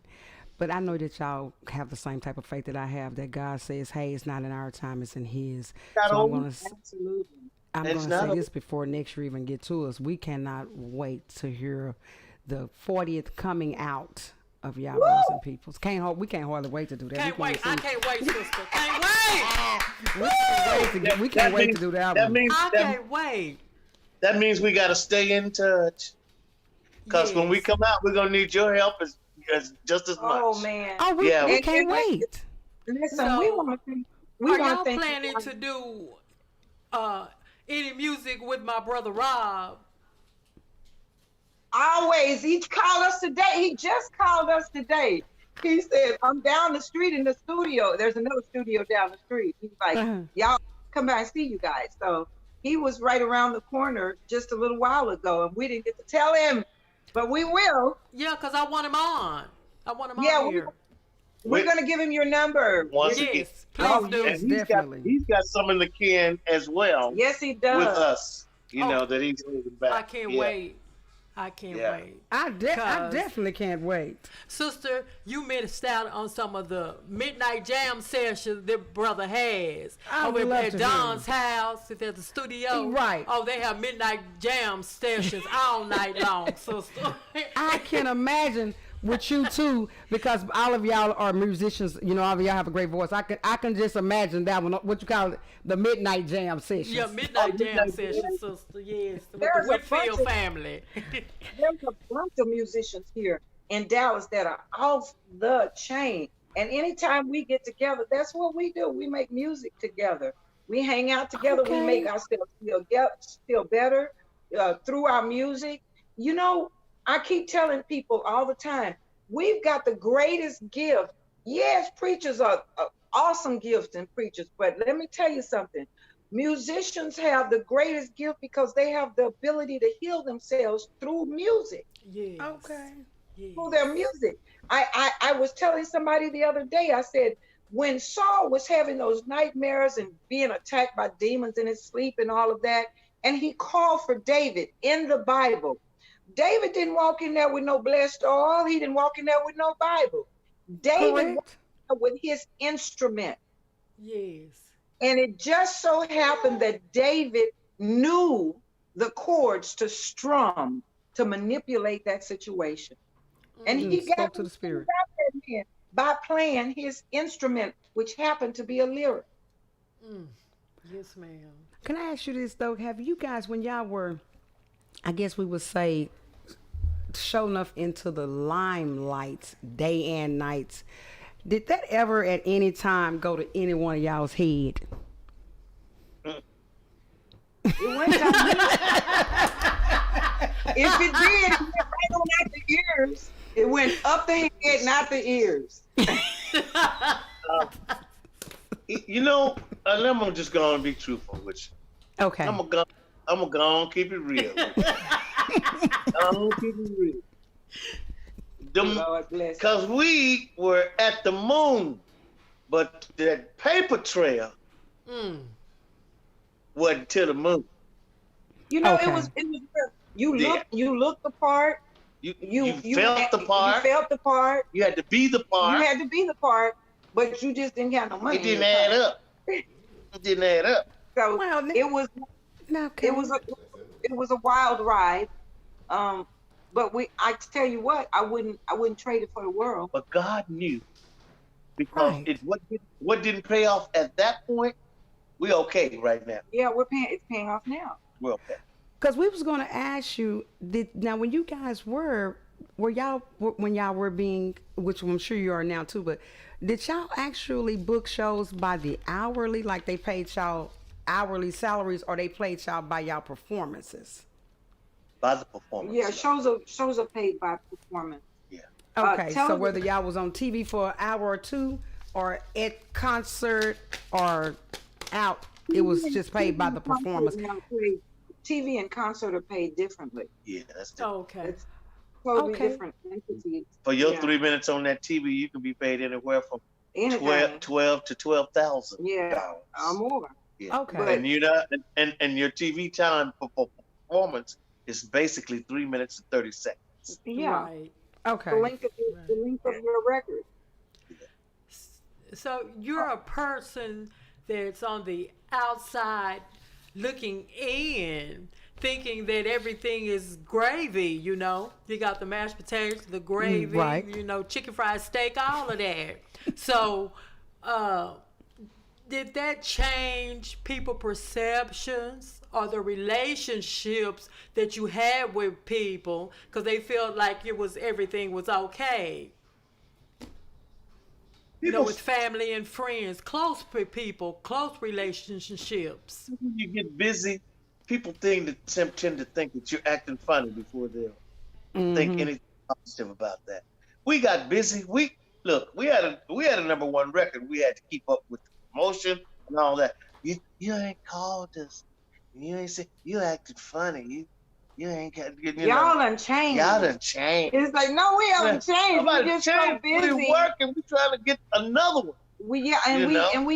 Speaker 3: But I know that y'all have the same type of faith that I have, that God says, hey, it's not in our time, it's in his. So I'm going to say this before next year even get to us. We cannot wait to hear the 40th coming out of YARDBROUGH Peoples. We can't hardly wait to do that.
Speaker 4: Can't wait. I can't wait, sister. Can't wait.
Speaker 3: We can't wait to do that one.
Speaker 4: I can't wait.
Speaker 7: That means we got to stay in touch. Because when we come out, we're going to need your help as just as much.
Speaker 6: Oh, man.
Speaker 3: Oh, we can't wait.
Speaker 6: Listen,
Speaker 4: So,
Speaker 6: we want to
Speaker 4: are y'all planning to do any music with my brother Rob?
Speaker 6: Always. He called us today. He just called us today. He said, I'm down the street in the studio. There's another studio down the street. He's like, y'all come by and see you guys. So he was right around the corner just a little while ago, and we didn't get to tell him, but we will.
Speaker 4: Yeah, because I want him on. On here.
Speaker 6: We're going to give him your number.
Speaker 7: Once again.
Speaker 4: Please do.
Speaker 7: And
Speaker 3: definitely.
Speaker 7: He's got some in the can as well.
Speaker 6: Yes, he does.
Speaker 7: With us. You know, that he's holding back.
Speaker 4: I can't wait. I can't wait.
Speaker 3: I definitely can't wait.
Speaker 4: Sister, you missed out on some of the midnight jam sessions that brother has. Over at Don's house, at the studio.
Speaker 3: Right.
Speaker 4: Oh, they have midnight jam sessions all night long, sister.
Speaker 3: I can imagine with you too, because all of y'all are musicians. You know, all of y'all have a great voice. I can just imagine that one. What you call it, the midnight jam sessions.
Speaker 4: Yeah, midnight jam sessions, sister. Yes, with the Whitfield family.
Speaker 6: There's a bunch of musicians here in Dallas that are off the chain. And anytime we get together, that's what we do. We make music together. We hang out together.
Speaker 3: Okay.
Speaker 6: We make ourselves feel better through our music. You know, I keep telling people all the time, we've got the greatest gift. Yes, preachers are awesome gifts and preachers, but let me tell you something. Musicians have the greatest gift because they have the ability to heal themselves through music.
Speaker 4: Yes.
Speaker 3: Okay.
Speaker 4: Yes.
Speaker 6: Through their music. I was telling somebody the other day, I said, when Saul was having those nightmares and being attacked by demons in his sleep and all of that, and he called for David in the Bible. David didn't walk in there with no blessed oil. He didn't walk in there with no Bible. David walked in there with his instrument.
Speaker 4: Yes.
Speaker 6: And it just so happened that David knew the chords to strum to manipulate that situation. And he
Speaker 3: spoke to the spirit
Speaker 6: by playing his instrument, which happened to be a lyre.
Speaker 4: Yes, ma'am.
Speaker 3: Can I ask you this though? Have you guys, when y'all were, I guess we would say, show enough into the limelight, day and nights, did that ever at any time go to any one of y'all's head?
Speaker 6: It went down. If it did, it went right on out the ears. It went up the head, not the ears.
Speaker 7: You know, I'm gonna just go on and be truthful with you.
Speaker 3: Okay.
Speaker 7: I'm gonna go on, keep it real. I'm gonna keep it real.
Speaker 6: Lord bless.
Speaker 7: Because we were at the moon, but that paper trail wasn't to the moon.
Speaker 6: You know,
Speaker 3: Okay.
Speaker 6: it was you looked the part.
Speaker 7: You
Speaker 6: You
Speaker 7: felt the part.
Speaker 6: You felt the part.
Speaker 7: You had to be the part.
Speaker 6: You had to be the part, but you just didn't have no money.
Speaker 7: It didn't add up. It didn't add up.
Speaker 6: So
Speaker 3: Well,
Speaker 6: it was a wild ride. But I tell you what, I wouldn't trade it for the world.
Speaker 7: But God knew, because
Speaker 3: Right.
Speaker 7: what didn't pay off at that point, we okay right now.
Speaker 6: Yeah, it's paying off now.
Speaker 7: We're okay.
Speaker 3: Because we was going to ask you, when you guys when y'all were being, which I'm sure you are now too, but did y'all actually book shows by the hourly, like they paid y'all hourly salaries, or they paid y'all by y'all performances?
Speaker 7: By the performance.
Speaker 6: Yeah, shows are paid by performance.
Speaker 7: Yeah.
Speaker 3: Okay, so
Speaker 6: television-
Speaker 3: whether y'all was on TV for an hour or two, or at concert, or out, it was just paid by the performance.
Speaker 6: TV and concert are paid differently.
Speaker 7: Yeah, that's different.
Speaker 4: Okay.
Speaker 6: It's totally
Speaker 3: Okay.
Speaker 6: different entities.
Speaker 7: For your
Speaker 6: Yeah.
Speaker 7: 3 minutes on that TV, you can be paid anywhere from
Speaker 6: Anything.
Speaker 7: 12 to 12,000.
Speaker 6: Yeah, or more.
Speaker 7: Yeah.
Speaker 3: Okay.
Speaker 7: And you know, and your TV time for performance is basically 3 minutes and 30 seconds.
Speaker 6: Yeah.
Speaker 4: Right.
Speaker 3: Okay.
Speaker 6: The length of your record.
Speaker 4: So you're a person that's on the outside looking in, thinking that everything is gravy, you know. You got the mashed potatoes, the gravy,
Speaker 3: right.
Speaker 4: you know, chicken fried steak, all of that. So did that change people perceptions or the relationships that you had with people because they felt like everything was okay? You know, with family and friends, close people, close relationships.
Speaker 7: When you get busy, people tend to think that you're acting funny before they'll think anything positive about that. We got busy. We had a number one record. We had to keep up with the promotion and all that. You ain't called us. You ain't say you acted funny. You ain't got.
Speaker 6: Y'all done changed.
Speaker 7: Y'all done changed.
Speaker 6: It's like, no, we haven't changed.
Speaker 7: Nobody
Speaker 6: We're just so
Speaker 7: changed.
Speaker 6: busy.
Speaker 7: We working. We trying to get another one.
Speaker 6: We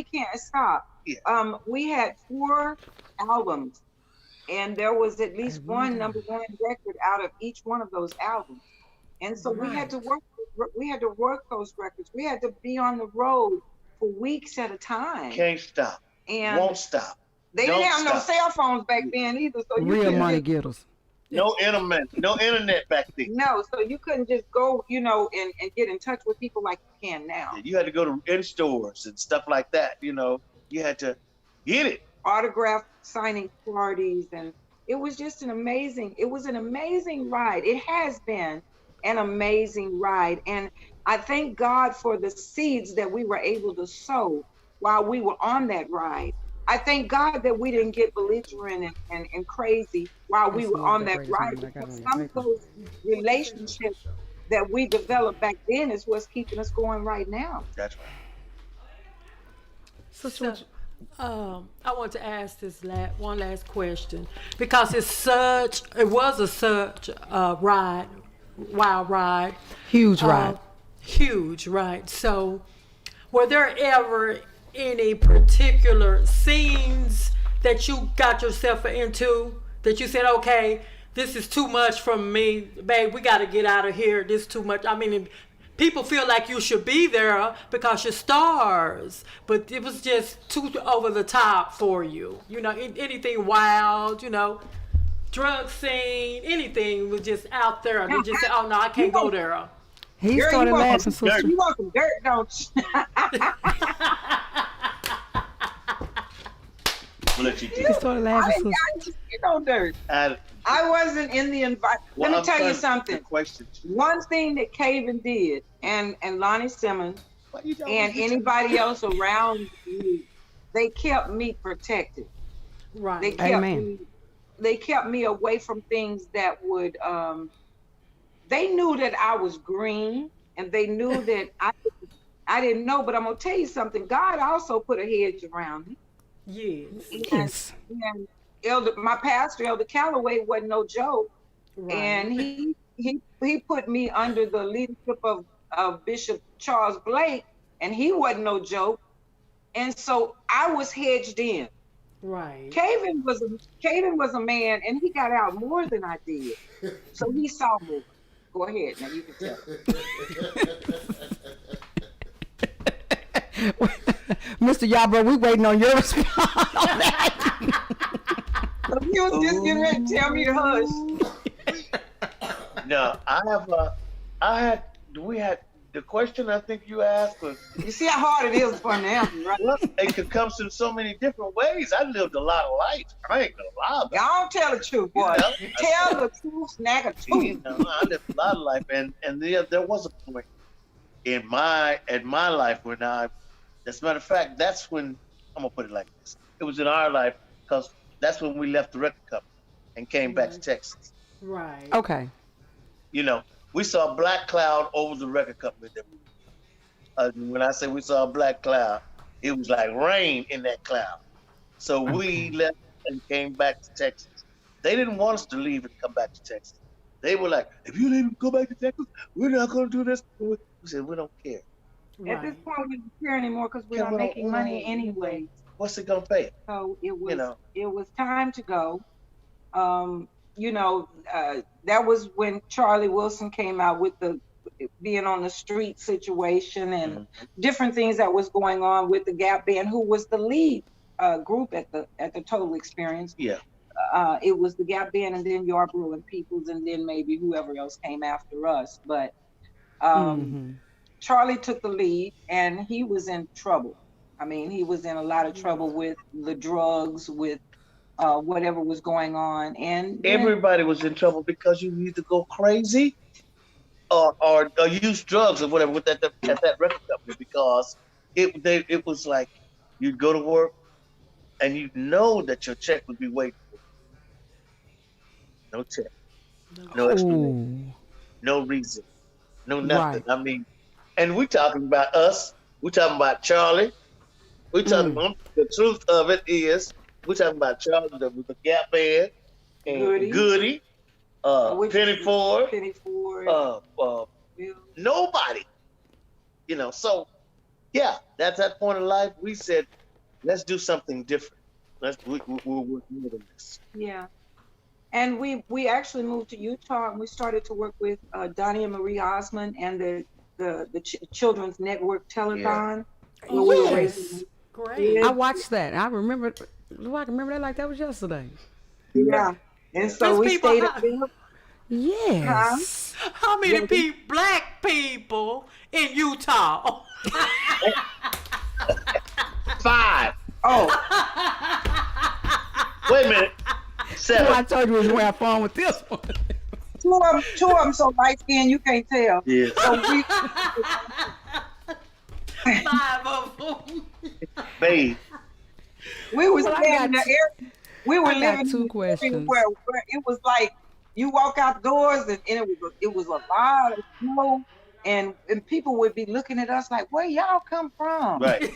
Speaker 6: can't stop.
Speaker 7: Yeah.
Speaker 6: We had 4 albums, and there was at least one number one record out of each one of those albums. And so we had to work those records. We had to be on the road for weeks at a time.
Speaker 7: Can't stop.
Speaker 6: And
Speaker 7: won't stop.
Speaker 6: They
Speaker 7: Don't
Speaker 6: didn't have no
Speaker 7: stop.
Speaker 6: cell phones back then either. So you
Speaker 3: Real
Speaker 6: couldn't
Speaker 3: money
Speaker 6: just-
Speaker 3: getters.
Speaker 7: No internet back then.
Speaker 6: No, so you couldn't just go, and get in touch with people like you can now.
Speaker 7: You had to go to in stores and stuff like that. You had to get it.
Speaker 6: Autograph signing parties, and it was just an amazing ride. It has been an amazing ride, and I thank God for the seeds that we were able to sow while we were on that ride. I thank God that we didn't get belligerent and crazy while we were on that ride, because some of those relationships that we developed back then is what's keeping us going right now.
Speaker 7: That's right.
Speaker 4: So, I want to ask this one last question, because it was such a ride, wild ride.
Speaker 3: Huge ride.
Speaker 4: Huge ride. So were there ever any particular scenes that you got yourself into, that you said, okay, this is too much from me, babe, we got to get out of here, this is too much? I mean, people feel like you should be there because you're stars, but it was just too over the top for you. You know, anything wild, you know, drug scene, anything was just out there. They just said, oh, no, I can't go there.
Speaker 3: He
Speaker 6: Girl,
Speaker 3: started
Speaker 6: you want
Speaker 3: laughing,
Speaker 6: some dirt.
Speaker 3: sister.
Speaker 6: You want some dirt, don't you?
Speaker 7: We'll let you do
Speaker 3: He
Speaker 7: it.
Speaker 3: started
Speaker 6: I
Speaker 3: laughing,
Speaker 6: didn't
Speaker 3: sister.
Speaker 6: get no dirt. I wasn't in the environment. Let me tell you something. One thing that Kaven did, and Lonnie Simmons, and anybody else around me, they kept me protected.
Speaker 4: Right.
Speaker 6: They kept me away from things that would. They knew that I was green, and they knew that I didn't know. But I'm gonna tell you something. God also put a hedge around me.
Speaker 4: Yes.
Speaker 6: And my pastor, Elder Calloway, wasn't no joke. Right. And he put me under the leadership of Bishop Charles Blake, and he wasn't no joke. And so I was hedged in.
Speaker 4: Right.
Speaker 6: Kaven was a man, and he got out more than I did. So he saw more. Go ahead, now you can tell.
Speaker 3: Mr. Yarbrough, we waiting on your response on that.
Speaker 6: You was just getting ready to tell me to hush.
Speaker 7: No, we had the question I think you asked was.
Speaker 6: You see how hard it is for an answer, right?
Speaker 7: Well, it could come in so many different ways. I lived a lot of life. I ain't gonna lie about it.
Speaker 6: Y'all tell the truth, boy. Tell the truth, snag a tooth.
Speaker 7: You know, I lived a lot of life, and there was a point in my life when as a matter of fact, that's when I'm gonna put it like this. It was in our life because that's when we left the record company and came back to Texas.
Speaker 4: Right.
Speaker 3: Okay.
Speaker 7: You know, we saw a black cloud over the record company. When I say we saw a black cloud, it was like rain in that cloud. So we left and came back to Texas. They didn't want us to leave and come back to Texas. They were like, if you leave and go back to Texas, we're not going to do this. We said, we don't care.
Speaker 6: Right. At this point, we don't care anymore because we're not making money anyway.
Speaker 7: What's it going to pay?
Speaker 6: So it was time to go. That was when Charlie Wilson came out with the being on the street situation and different things that was going on with the Gap Band, who was the lead group at the Total Experience.
Speaker 7: Yeah.
Speaker 6: It was the Gap Band, and then YARDBROUGH and Peoples, and then maybe whoever else came after us. But Charlie took the lead, and he was in trouble. I mean, he was in a lot of trouble with the drugs, with whatever was going on, and
Speaker 7: everybody was in trouble because you either go crazy or use drugs or whatever at that record company, because it was like you'd go to work and you know that your check would be waiting for you. No check, no explanation, no reason, no nothing. Right. I mean, and we talking about us. We talking about Charlie. We talking about the truth of it is. We're talking about Charlie with the Gap Band and Goody, Penny Ford, nobody. You know, so yeah, that's that point in life. We said, let's do something different. We're working with this.
Speaker 6: Yeah, and we actually moved to Utah, and we started to work with Donnie and Marie Osmond and the Children's Network Telethon.
Speaker 3: Yeah. Yes, great. I watched that. I remember. I can remember that like that was yesterday.
Speaker 6: Yeah, and so we stayed up there.
Speaker 3: Yes.
Speaker 4: How many black people in Utah?
Speaker 7: 5.
Speaker 6: Oh.
Speaker 7: Wait a minute. 7.
Speaker 3: Oh, I told you we was gonna have fun with this one.
Speaker 6: Two of them so light skinned you can't tell.
Speaker 7: Yeah.
Speaker 6: So
Speaker 4: 5 of them.
Speaker 7: Babe.
Speaker 6: We was in the area. We were living
Speaker 3: two questions.
Speaker 6: Where it was like you walk outdoors and it was a lot of snow, and people would be looking at us like, where y'all come from?
Speaker 7: Right.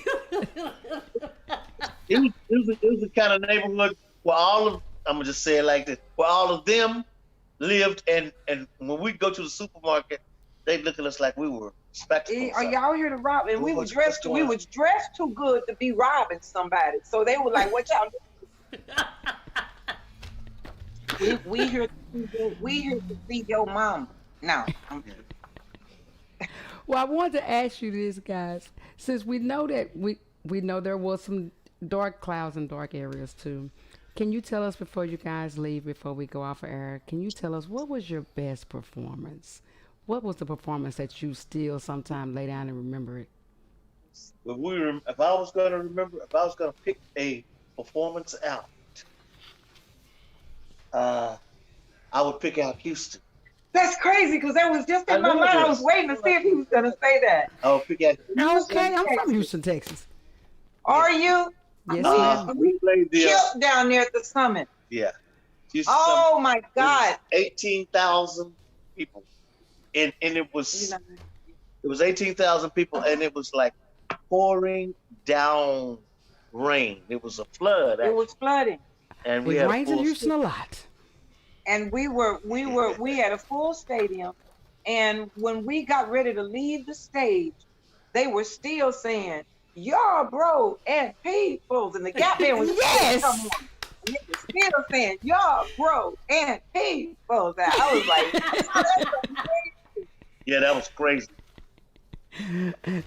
Speaker 7: it was the kind of neighborhood where I'm gonna just say it like this, where all of them lived, and when we go to the supermarket, they look at us like we were spectacles.
Speaker 6: Are y'all here to rob? And we was dressed too good to be robbing somebody. So they were like, what y'all doing? We here to see your mom. No.
Speaker 3: Well, I wanted to ask you this, guys. Since we know that we know there was some dark clouds and dark areas too. Can you tell us before you guys leave, before we go off air, can you tell us what was your best performance? What was the performance that you still sometime lay down and remember it?
Speaker 7: If I was going to remember, if I was going to pick a performance out, I would pick out Houston.
Speaker 6: That's crazy because that was just in my mind. I was waiting to see if he was going to say that.
Speaker 7: I would pick out Houston.
Speaker 3: Okay, I'm from Houston, Texas.
Speaker 6: Are you?
Speaker 3: Yes, ma'am.
Speaker 7: We played the
Speaker 6: Killed down there at the summit.
Speaker 7: yeah. Houston
Speaker 6: Oh
Speaker 7: Summit.
Speaker 6: my God!
Speaker 7: 18,000 people, and it was 18,000 people, and it was like pouring down rain. It was a flood.
Speaker 6: It was flooding,
Speaker 7: and we
Speaker 3: It
Speaker 7: had
Speaker 3: rains in Houston a lot.
Speaker 6: and we had a full stadium, and when we got ready to leave the stage, they were still saying, "YARDBROUGH and peoples," and the Gap Band was
Speaker 3: Yes.
Speaker 6: still still saying, "YARDBROUGh and peoples." I was like, "That's amazing."
Speaker 7: Yeah, that was crazy.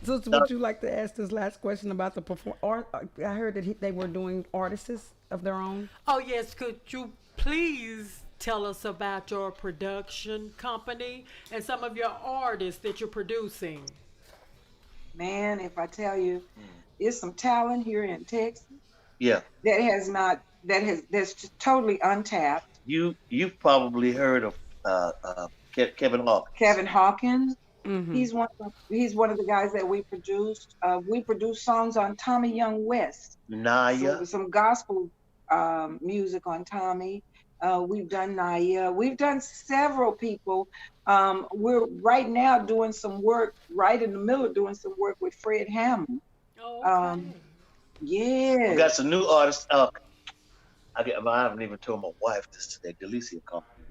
Speaker 3: So, would you like to ask this last question about the I heard that they were doing artists of their own.
Speaker 4: Oh, yes. Could you please tell us about your production company and some of your artists that you're producing?
Speaker 6: Man, if I tell you, there's some talent here in Texas.
Speaker 7: Yeah.
Speaker 6: That's just totally untapped.
Speaker 7: You've probably heard of Kevin Hawkins.
Speaker 6: Kevin Hawkins.
Speaker 3: Mm-hmm.
Speaker 6: He's one of the guys that we produced. We produced songs on Tommy Young West.
Speaker 7: Naya.
Speaker 6: So some gospel music on Tommy. We've done Naya. We've done several people. We're right now doing some work, right in the middle of doing some work with Fred Hammond.
Speaker 4: Oh, okay.
Speaker 6: Yeah.
Speaker 7: We got some new artists. I haven't even told my wife this today. Delicia company.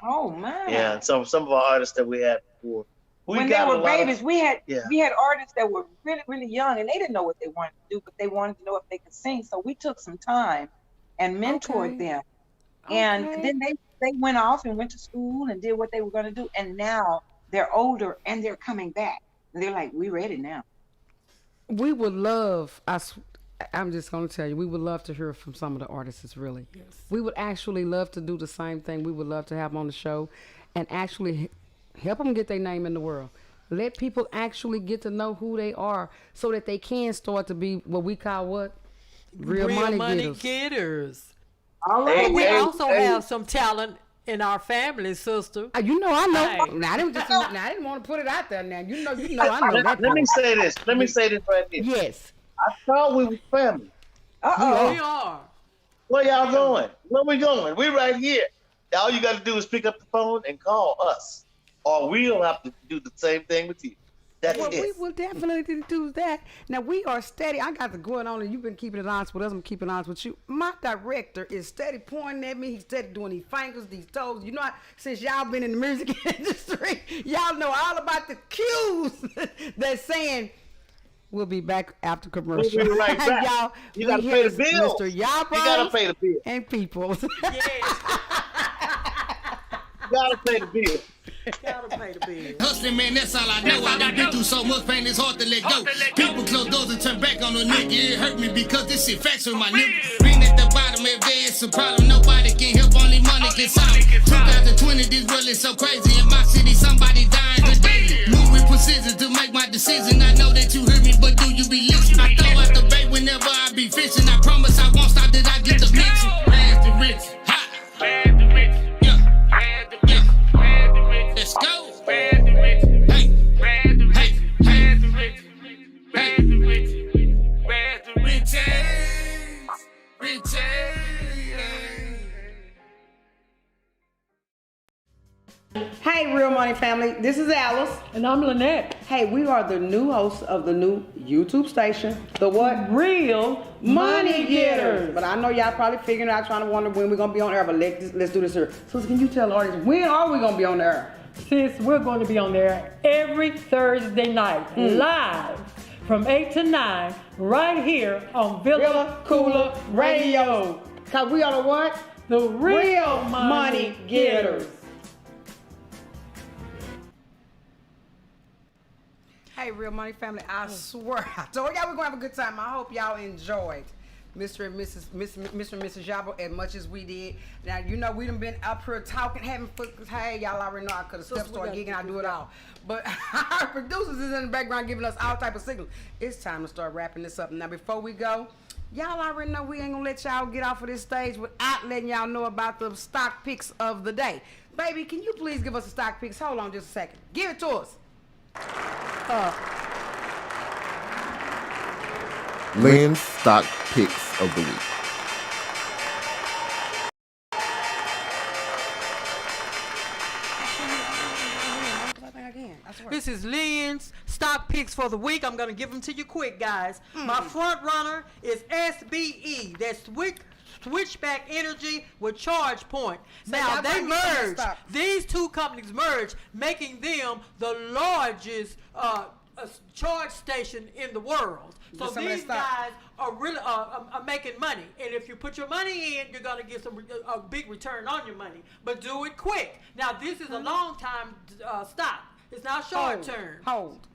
Speaker 6: Oh man.
Speaker 7: Yeah, and some of our artists that we had before.
Speaker 6: When they were babies, we had artists that were really, really young, and they didn't know what they wanted to do, but they wanted to know if they could sing. So we took some time and mentored them. And then they went off and went to school and did what they were going to do. And now they're older and they're coming back. And they're like, we're ready now.
Speaker 3: We would love, I'm just going to tell you, we would love to hear from some of the artists, really.
Speaker 4: Yes.
Speaker 3: We would actually love to do the same thing. We would love to have them on the show and actually help them get their name in the world. Let people actually get to know who they are so that they can start to be what we call what? Real money getters.
Speaker 6: All right.
Speaker 4: But we also have some talent in our family, sister.
Speaker 3: You know, I know.
Speaker 4: Right.
Speaker 3: Now, I didn't want to put it out there now. You know, I know that.
Speaker 7: Let me say this. Let me say this right here.
Speaker 3: Yes.
Speaker 7: I thought we were family.
Speaker 4: We are.
Speaker 7: Where y'all going? Where we going? We right here. All you got to do is pick up the phone and call us. Or we'll have to do the same thing with you. That's
Speaker 3: Well,
Speaker 7: it.
Speaker 3: we will definitely do that. Now, we are steady. I got the going on, and you've been keeping it honest with us. I'm keeping it honest with you. My director is steady pointing at me. He's steady doing these fingers, these toes. You know, since y'all been in the music industry, y'all know all about the cues that's saying, we'll be back after commercial.
Speaker 7: We'll be right back.
Speaker 3: Y'all,
Speaker 7: You got to pay the bill.
Speaker 3: Mr.
Speaker 7: You got to pay the bill.
Speaker 3: and Peoples.
Speaker 4: Yes.
Speaker 7: You got to pay the bill.
Speaker 4: Gotta pay the bill.
Speaker 1: Hustling, man, that's all I know. I done been through so much pain, it's hard to let go. People close doors and turn back on a nigga. It hurt me because this shit facts with my nigga. Being at the bottom, if there is a problem, nobody can help, only money can solve. 2020, this world is so crazy. In my city, somebody dying today. Move with precision to make my decision. I know that you hear me, but do you be listening? I throw out the bait whenever I be fishing. I promise I won't stop till I get the mention. Rags the rich, ha! Rags the rich, yeah. Let's go. Hey, hey, hey,
Speaker 3: Hey, Real Money family. This is Alice.
Speaker 8: And I'm Lynette.
Speaker 3: Hey, we are the new hosts of the new YouTube station, The What?
Speaker 8: Real
Speaker 3: Money Getters. But I know y'all probably figuring out, trying to wonder when we're going to be on air, but let's do this here. So can you tell the audience, when are we going to be on air?
Speaker 8: Sis, we're going to be on there every Thursday night, live from 8 to 9, right here on Villa Koola Radio.
Speaker 3: Because we are the what?
Speaker 8: The real money getters.
Speaker 3: Hey, Real Money family, I swear, I told y'all we're gonna have a good time. I hope y'all enjoyed Mr. and Mrs. Jabba as much as we did. Now, you know, we done been up here talking, having fun. Hey, y'all already know I could have stepped, started gigging, I do it all. But our producers is in the background giving us all type of signals. It's time to start wrapping this up. Now, before we go, y'all already know we ain't gonna let y'all get off of this stage without letting y'all know about the stock picks of the day. Baby, can you please give us the stock picks? Hold on just a second. Give it to us.
Speaker 5: Lynn's stock picks of the week.
Speaker 4: This is Lynn's stock picks for the week. I'm going to give them to you quick, guys. My front runner is SBE. That's Switchback Energy with Charge Point. Now, they merged. These two companies merged, making them the largest charge station in the world. So these guys are really are making money. And if you put your money in, you're going to get a big return on your money. But do it quick. Now, this is a long-time stock. It's not short-term.
Speaker 3: Hold.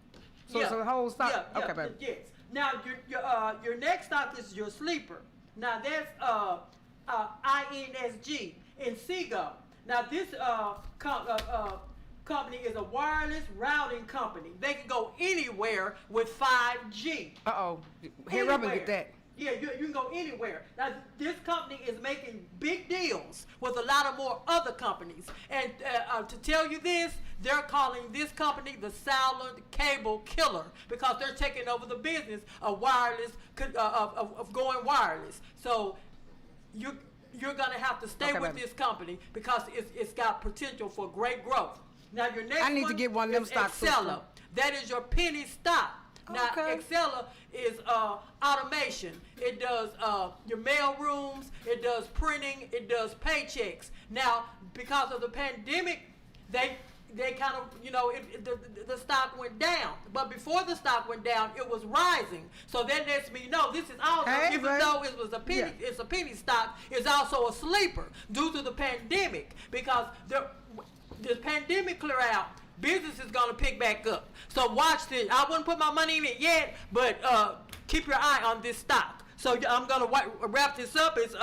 Speaker 3: So it's a whole stock?
Speaker 4: Yeah,
Speaker 3: okay, baby.
Speaker 4: Yes. Now, your next stock is your sleeper. Now, that's INSG in Seago. Now, this company is a wireless routing company. They can go anywhere with 5G.
Speaker 3: Uh-oh. Here, Robin, get that.
Speaker 4: Yeah, you can go anywhere. Now, this company is making big deals with a lot of more other companies. And to tell you this, they're calling this company the silent cable killer because they're taking over the business of wireless, of going wireless. So you're going to have to stay with this company because it's got potential for great growth. Now, your next
Speaker 3: I need to get one of them stocks.
Speaker 4: Excella. That is your penny stock. Now, Excella is automation. It does your mail rooms. It does printing. It does paychecks. Now, because of the pandemic, they kind of, you know, the stock went down. But before the stock went down, it was rising. So that lets me know this is also, even though it was a penny, it's a penny stock, it's also a sleeper due to the pandemic because this pandemic clear out. Business is going to pick back up. So watch this. I wouldn't put my money in it yet, but keep your eye on this stock. So I'm going to wrap this up. It's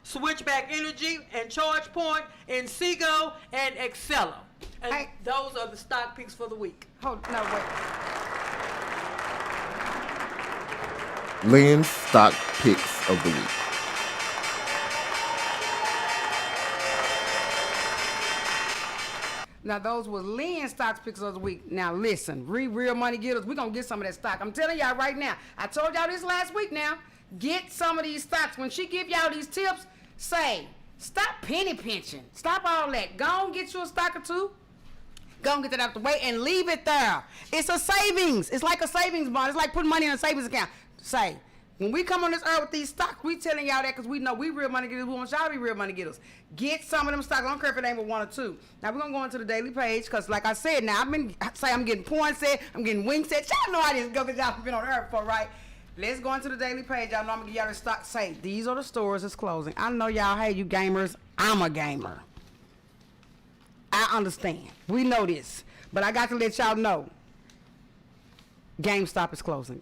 Speaker 4: Switchback Energy and Charge Point and Seago and Excella. And those are the stock picks for the week.
Speaker 3: Hold, no, wait.
Speaker 5: Lynn's stock picks of the week.
Speaker 3: Now, those were Lynn's stocks picks of the week. Now, listen, real money getters, we're going to get some of that stock. I'm telling y'all right now. I told y'all this last week now. Get some of these stocks. When she give y'all these tips, say, stop penny pinching. Stop all that. Go on, get you a stock or two. Go and get that out the way and leave it there. It's a savings. It's like a savings bond. It's like putting money in a savings account. Say, when we come on this earth with these stocks, we telling y'all that because we know we real money getters. We want y'all to be real money getters. Get some of them stocks. I don't care if it ain't but one or two. Now, we're going to go into the daily page because, like I said, now I'm getting porn set. I'm getting wing set. Y'all know I didn't go because y'all been on earth for, right? Let's go into the daily page. Y'all know I'm going to give y'all the stock. Say, these are the stores that's closing. I know y'all, hey, you gamers. I'm a gamer. I understand. We know this. But I got to let y'all know, GameStop is closing.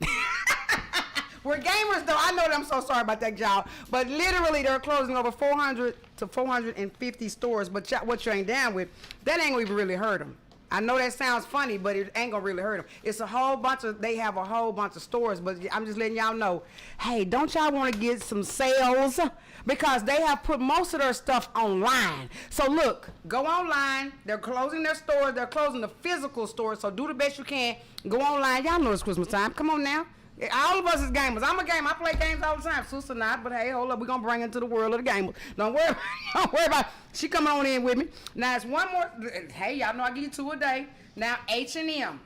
Speaker 3: We're gamers, though. I know that. I'm so sorry about that, y'all. But literally, they're closing over 400 to 450 stores. But what you ain't down with, that ain't gonna even really hurt them. I know that sounds funny, but it ain't gonna really hurt them. It's a whole bunch of, they have a whole bunch of stores, but I'm just letting y'all know, hey, don't y'all want to get some sales? Because they have put most of their stuff online. So look, go online. They're closing their stores. They're closing the physical stores. So do the best you can. Go online. Y'all know it's Christmas time. Come on now. All of us is gamers. I'm a gamer. I play games all the time. Sister not, but hey, hold up. We're going to bring her into the world of the gamers. Don't worry about it. She coming on in with me. Now, it's one more. Hey, y'all know I give you two a day. Now, H&M.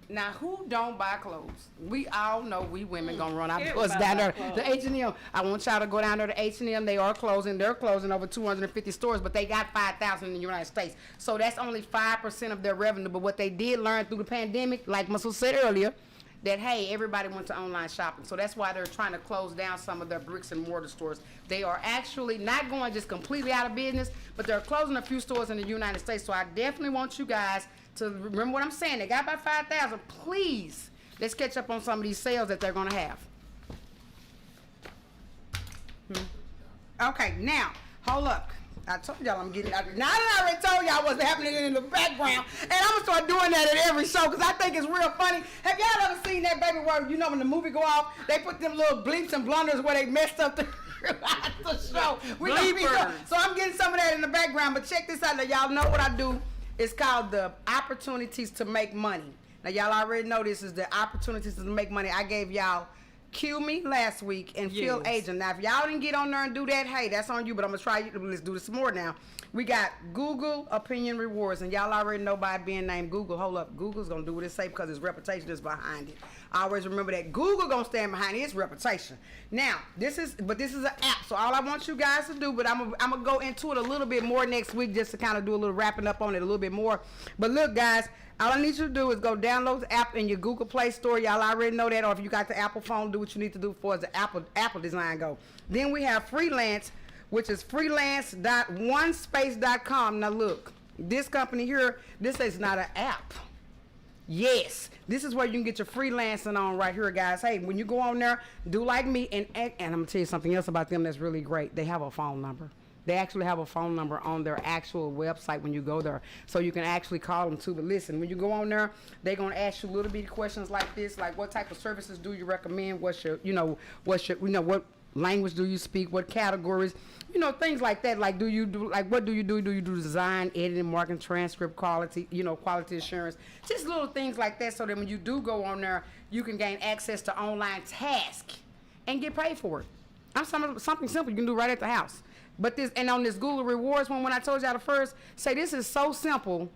Speaker 3: Now, who don't buy clothes? We all know we women going to run our bus down there to H&M. I want y'all to go down there to H&M. They are closing. They're closing over 250 stores, but they got 5,000 in the United States. So that's only 5% of their revenue. But what they did learn through the pandemic, like Muscle said earlier, that, hey, everybody went to online shopping. So that's why they're trying to close down some of their bricks and mortar stores. They are actually not going just completely out of business, but they're closing a few stores in the United States. So I definitely want you guys to remember what I'm saying. They got about 5,000. Please, let's catch up on some of these sales that they're going to have. Okay, now, hold up. I told y'all I'm getting out. Now that I already told y'all what's happening in the background, and I'm gonna start doing that at every show because I think it's real funny. Have y'all ever seen that, baby, where, you know, when the movie go off, they put them little bleeps and blunders where they messed up the show. So I'm getting some of that in the background, but check this out. Now, y'all know what I do. It's called the opportunities to make money. Now, y'all already know this is the opportunities to make money. I gave y'all Cue Me last week and Field Agent. Now, if y'all didn't get on there and do that, hey, that's on you, but I'm going to try you. Let's do this some more now. We got Google Opinion Rewards, and y'all already know by being named Google. Hold up. Google's going to do what it say because its reputation is behind it. I always remember that Google going to stand behind its reputation. Now, this is an app, so all I want you guys to do, but I'm going to go into it a little bit more next week just to kind of do a little wrapping up on it a little bit more. But look, guys, all I need you to do is go download the app in your Google Play Store. Y'all already know that. Or if you got the Apple phone, do what you need to do for as the Apple design go. Then we have Freelance, which is freelance.onespace.com. Now look, this company here, this is not an app. Yes, this is where you can get your freelancing on right here, guys. Hey, when you go on there, do like me. And I'm going to tell you something else about them that's really great. They have a phone number. They actually have a phone number on their actual website when you go there, so you can actually call them too. But listen, when you go on there, they're gonna ask you little bitty questions like this, like what type of services do you recommend? What language do you speak? What categories? Things like that. Like, what do you do? Do you do design, editing, marketing, transcript, quality? Quality assurance. Just little things like that, so that when you do go on there, you can gain access to online tasks and get paid for it. Something simple you can do right at the house. But on this Google Rewards one, when I told y'all the first, say this is so simple.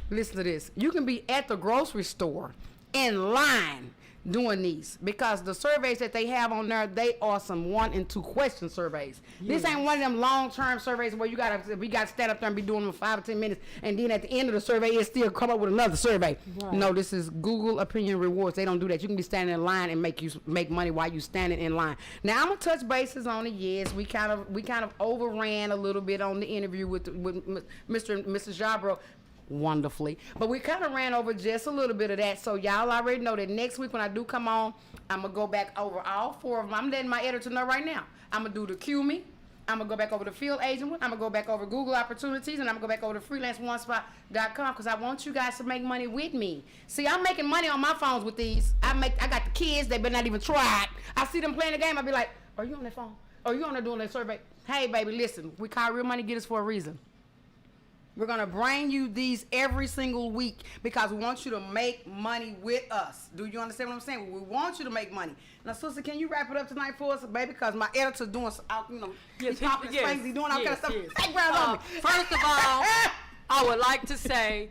Speaker 3: Listen to this. You can be at the grocery store in line doing these, because the surveys that they have on there, they are some 1 and 2 question surveys. This ain't one of them long-term surveys where we gotta stand up there and be doing them for 5 or 10 minutes, and then at the end of the survey, it still come up with another survey. Right. No, this is Google Opinion Rewards. They don't do that. You can be standing in line and make money while you standing in line. Now I'm gonna touch bases on it. Yes, we kind of overran a little bit on the interview with Mr. and Mrs. YARDBROUGH. Wonderfully, but we kind of ran over just a little bit of that, so y'all already know that next week when I do come on, I'm gonna go back over all 4 of them. I'm letting my editor know right now. I'm gonna do the Cue Me, I'm gonna go back over the Field Agent one, I'm gonna go back over Google Opportunities, and I'm gonna go back over to freelance1spot.com, because I want you guys to make money with me. See, I'm making money on my phones with these. I got the kids, they better not even try it. I see them playing the game, I be like, are you on that phone? Are you on there doing that survey? Hey baby, listen, we call Real Money Getters for a reason. We're going to bring you these every single week because we want you to make money with us. Do you understand what I'm saying? We want you to make money. Now, sister, can you wrap it up tonight for us, baby? Because my editor's doing, he's talking his face, he's doing all kind of stuff. Background on me.
Speaker 8: First of all, I would like to say,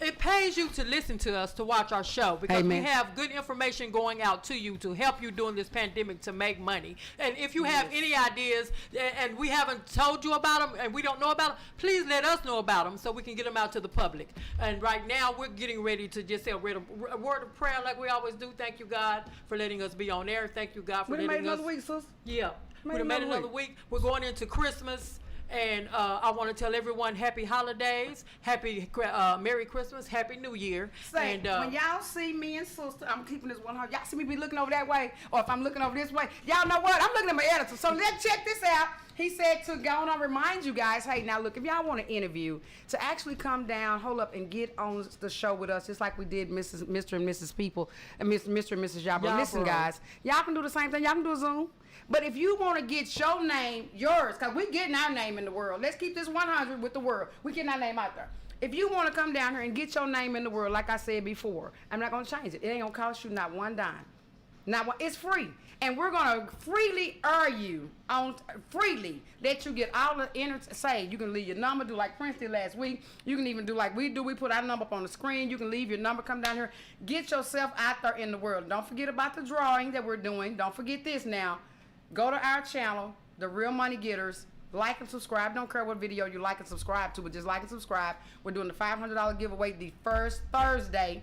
Speaker 8: it pays you to listen to us, to watch our show, because we have good information going out to you to help you during this pandemic to make money. And if you have any ideas and we haven't told you about them and we don't know about them, please let us know about them so we can get them out to the public. And right now we're getting ready to just say a word of prayer like we always do. Thank you, God, for letting us be on air. Thank you, God, for letting us.
Speaker 3: We made another week, sis.
Speaker 8: Yeah, we made another week. We're going into Christmas. And I want to tell everyone happy holidays, Merry Christmas, Happy New Year.
Speaker 3: Say, when y'all see me and sister, I'm keeping this 100. Y'all see me be looking over that way, or if I'm looking over this way, y'all know what? I'm looking at my editor. So let's check this out. He said to go on and remind you guys, hey, now look, if y'all want to interview, to actually come down, hold up, and get on the show with us, just like we did Mr. and Mrs. People, and Mr. and Mrs. YARDBROUGH. Listen, guys, y'all can do the same thing. Y'all can do a Zoom. But if you want to get your name, yours, because we're getting our name in the world. Let's keep this 100 with the world. We're getting our name out there. If you want to come down here and get your name in the world, like I said before, I'm not going to change it. It ain't going to cost you not one dime. Not one. It's free. And we're going to freely let you get all the say. You can leave your number, do like Prince did last week. You can even do like we do. We put our number up on the screen. You can leave your number, come down here. Get yourself out there in the world. Don't forget about the drawing that we're doing. Don't forget this now. Go to our channel, The Real Money Getters. Like and subscribe. Don't care what video you like and subscribe to, but just like and subscribe. We're doing the $500 giveaway the first Thursday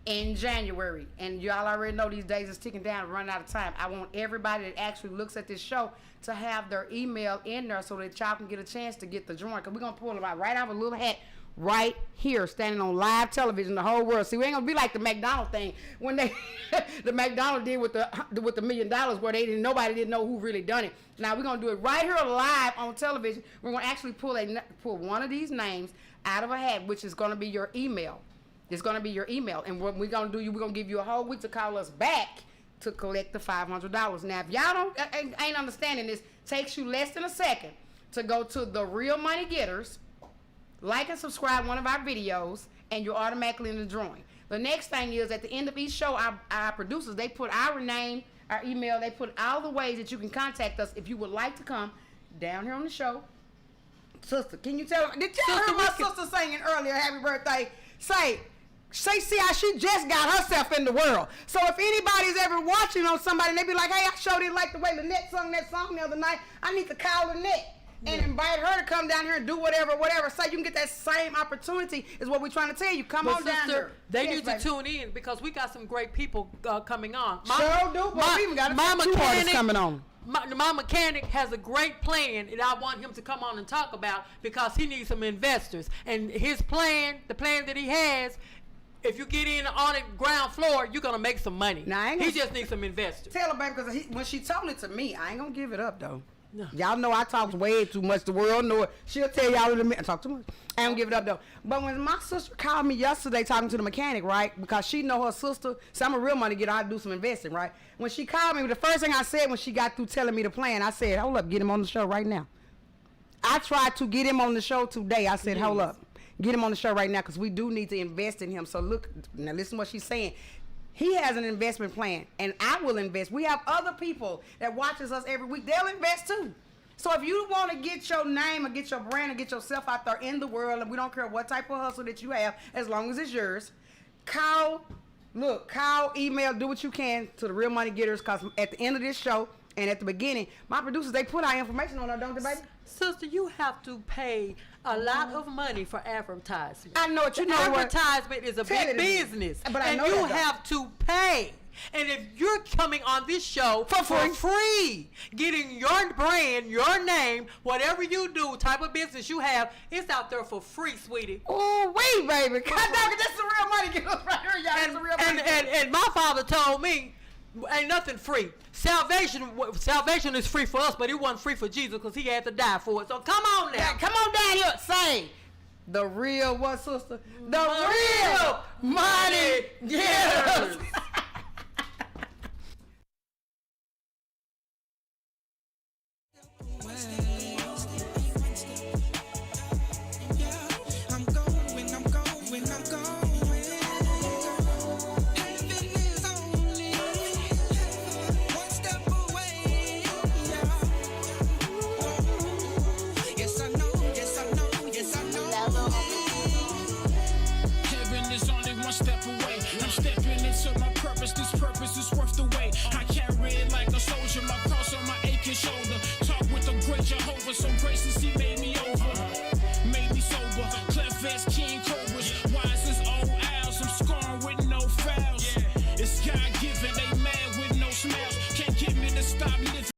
Speaker 3: in January. And y'all already know these days is ticking down and running out of time. I want everybody that actually looks at this show to have their email in there so that y'all can get a chance to get the drawing. Because we're going to pull them out right out of a little hat right here, standing on live television, the whole world. See, we ain't going to be like the McDonald's thing when they, the McDonald's did with the $1 million where nobody didn't know who really done it. Now we're going to do it right here live on television. We're going to actually pull one of these names out of a hat, which is going to be your email. It's going to be your email. And what we're going to do, we're going to give you a whole week to call us back to collect the $500. Now, if y'all ain't understanding this, takes you less than a second to go to the Real Money Getters, like and subscribe one of our videos, and you're automatically in the drawing. The next thing is, at the end of each show, our producers, they put our name, our email, they put all the ways that you can contact us if you would like to come down here on the show. Sister, can you tell? Did you hear my sister singing earlier, happy birthday? See how she just got herself in the world. So if anybody's ever watching on somebody and they be like, hey, I sure didn't like the way Lynette sung that song the other night, I need to call Lynette and invite her to come down here and do whatever. So you can get that same opportunity is what we're trying to tell you. Come on down here.
Speaker 8: They need to tune in because we got some great people coming on.
Speaker 3: Sure do. We even got two artists coming on.
Speaker 8: My mechanic has a great plan and I want him to come on and talk about because he needs some investors. And his plan, the plan that he has, if you get in on the ground floor, you're going to make some money.
Speaker 3: Now,
Speaker 8: he just needs some investors.
Speaker 3: Tell her, baby, because when she told it to me, I ain't going to give it up, though. No. Y'all know I talk way too much. The world know it. She'll tell y'all in a minute. I talk too much. I don't give it up, though. But when my sister called me yesterday talking to the mechanic, right, because she know her sister, so I'm a real money getter, I do some investing, right? When she called me, the first thing I said when she got through telling me the plan, I said, hold up, get him on the show right now. I tried to get him on the show today. I said, hold up. Get him on the show right now because we do need to invest in him. So look, now listen what she's saying. He has an investment plan, and I will invest. We have other people that watches us every week. They'll invest too. So if you want to get your name or get your brand or get yourself out there in the world, and we don't care what type of hustle that you have, as long as it's yours, call, email, do what you can to the Real Money Getters because at the end of this show and at the beginning, my producers, they put our information on there, don't they, baby?
Speaker 8: Sister, you have to pay a lot of money for advertisement.
Speaker 3: I know it. You know
Speaker 8: advertisement is a big business,
Speaker 3: but I know
Speaker 8: you have to pay. And if you're coming on this show for free, getting your brand, your name, whatever you do, type of business you have, it's out there for free, sweetie.
Speaker 3: Oh, wait, baby. That's the Real Money Getters right here, y'all. That's the Real Money Getters.
Speaker 8: And my father told me, ain't nothing free. Salvation is free for us, but it wasn't free for Jesus because he had to die for it. So come on now.
Speaker 3: Come on down here. Say, the real what, sister? The Real Money Getters.
Speaker 1: Heaven is only one step away. I'm stepping into my purpose. This purpose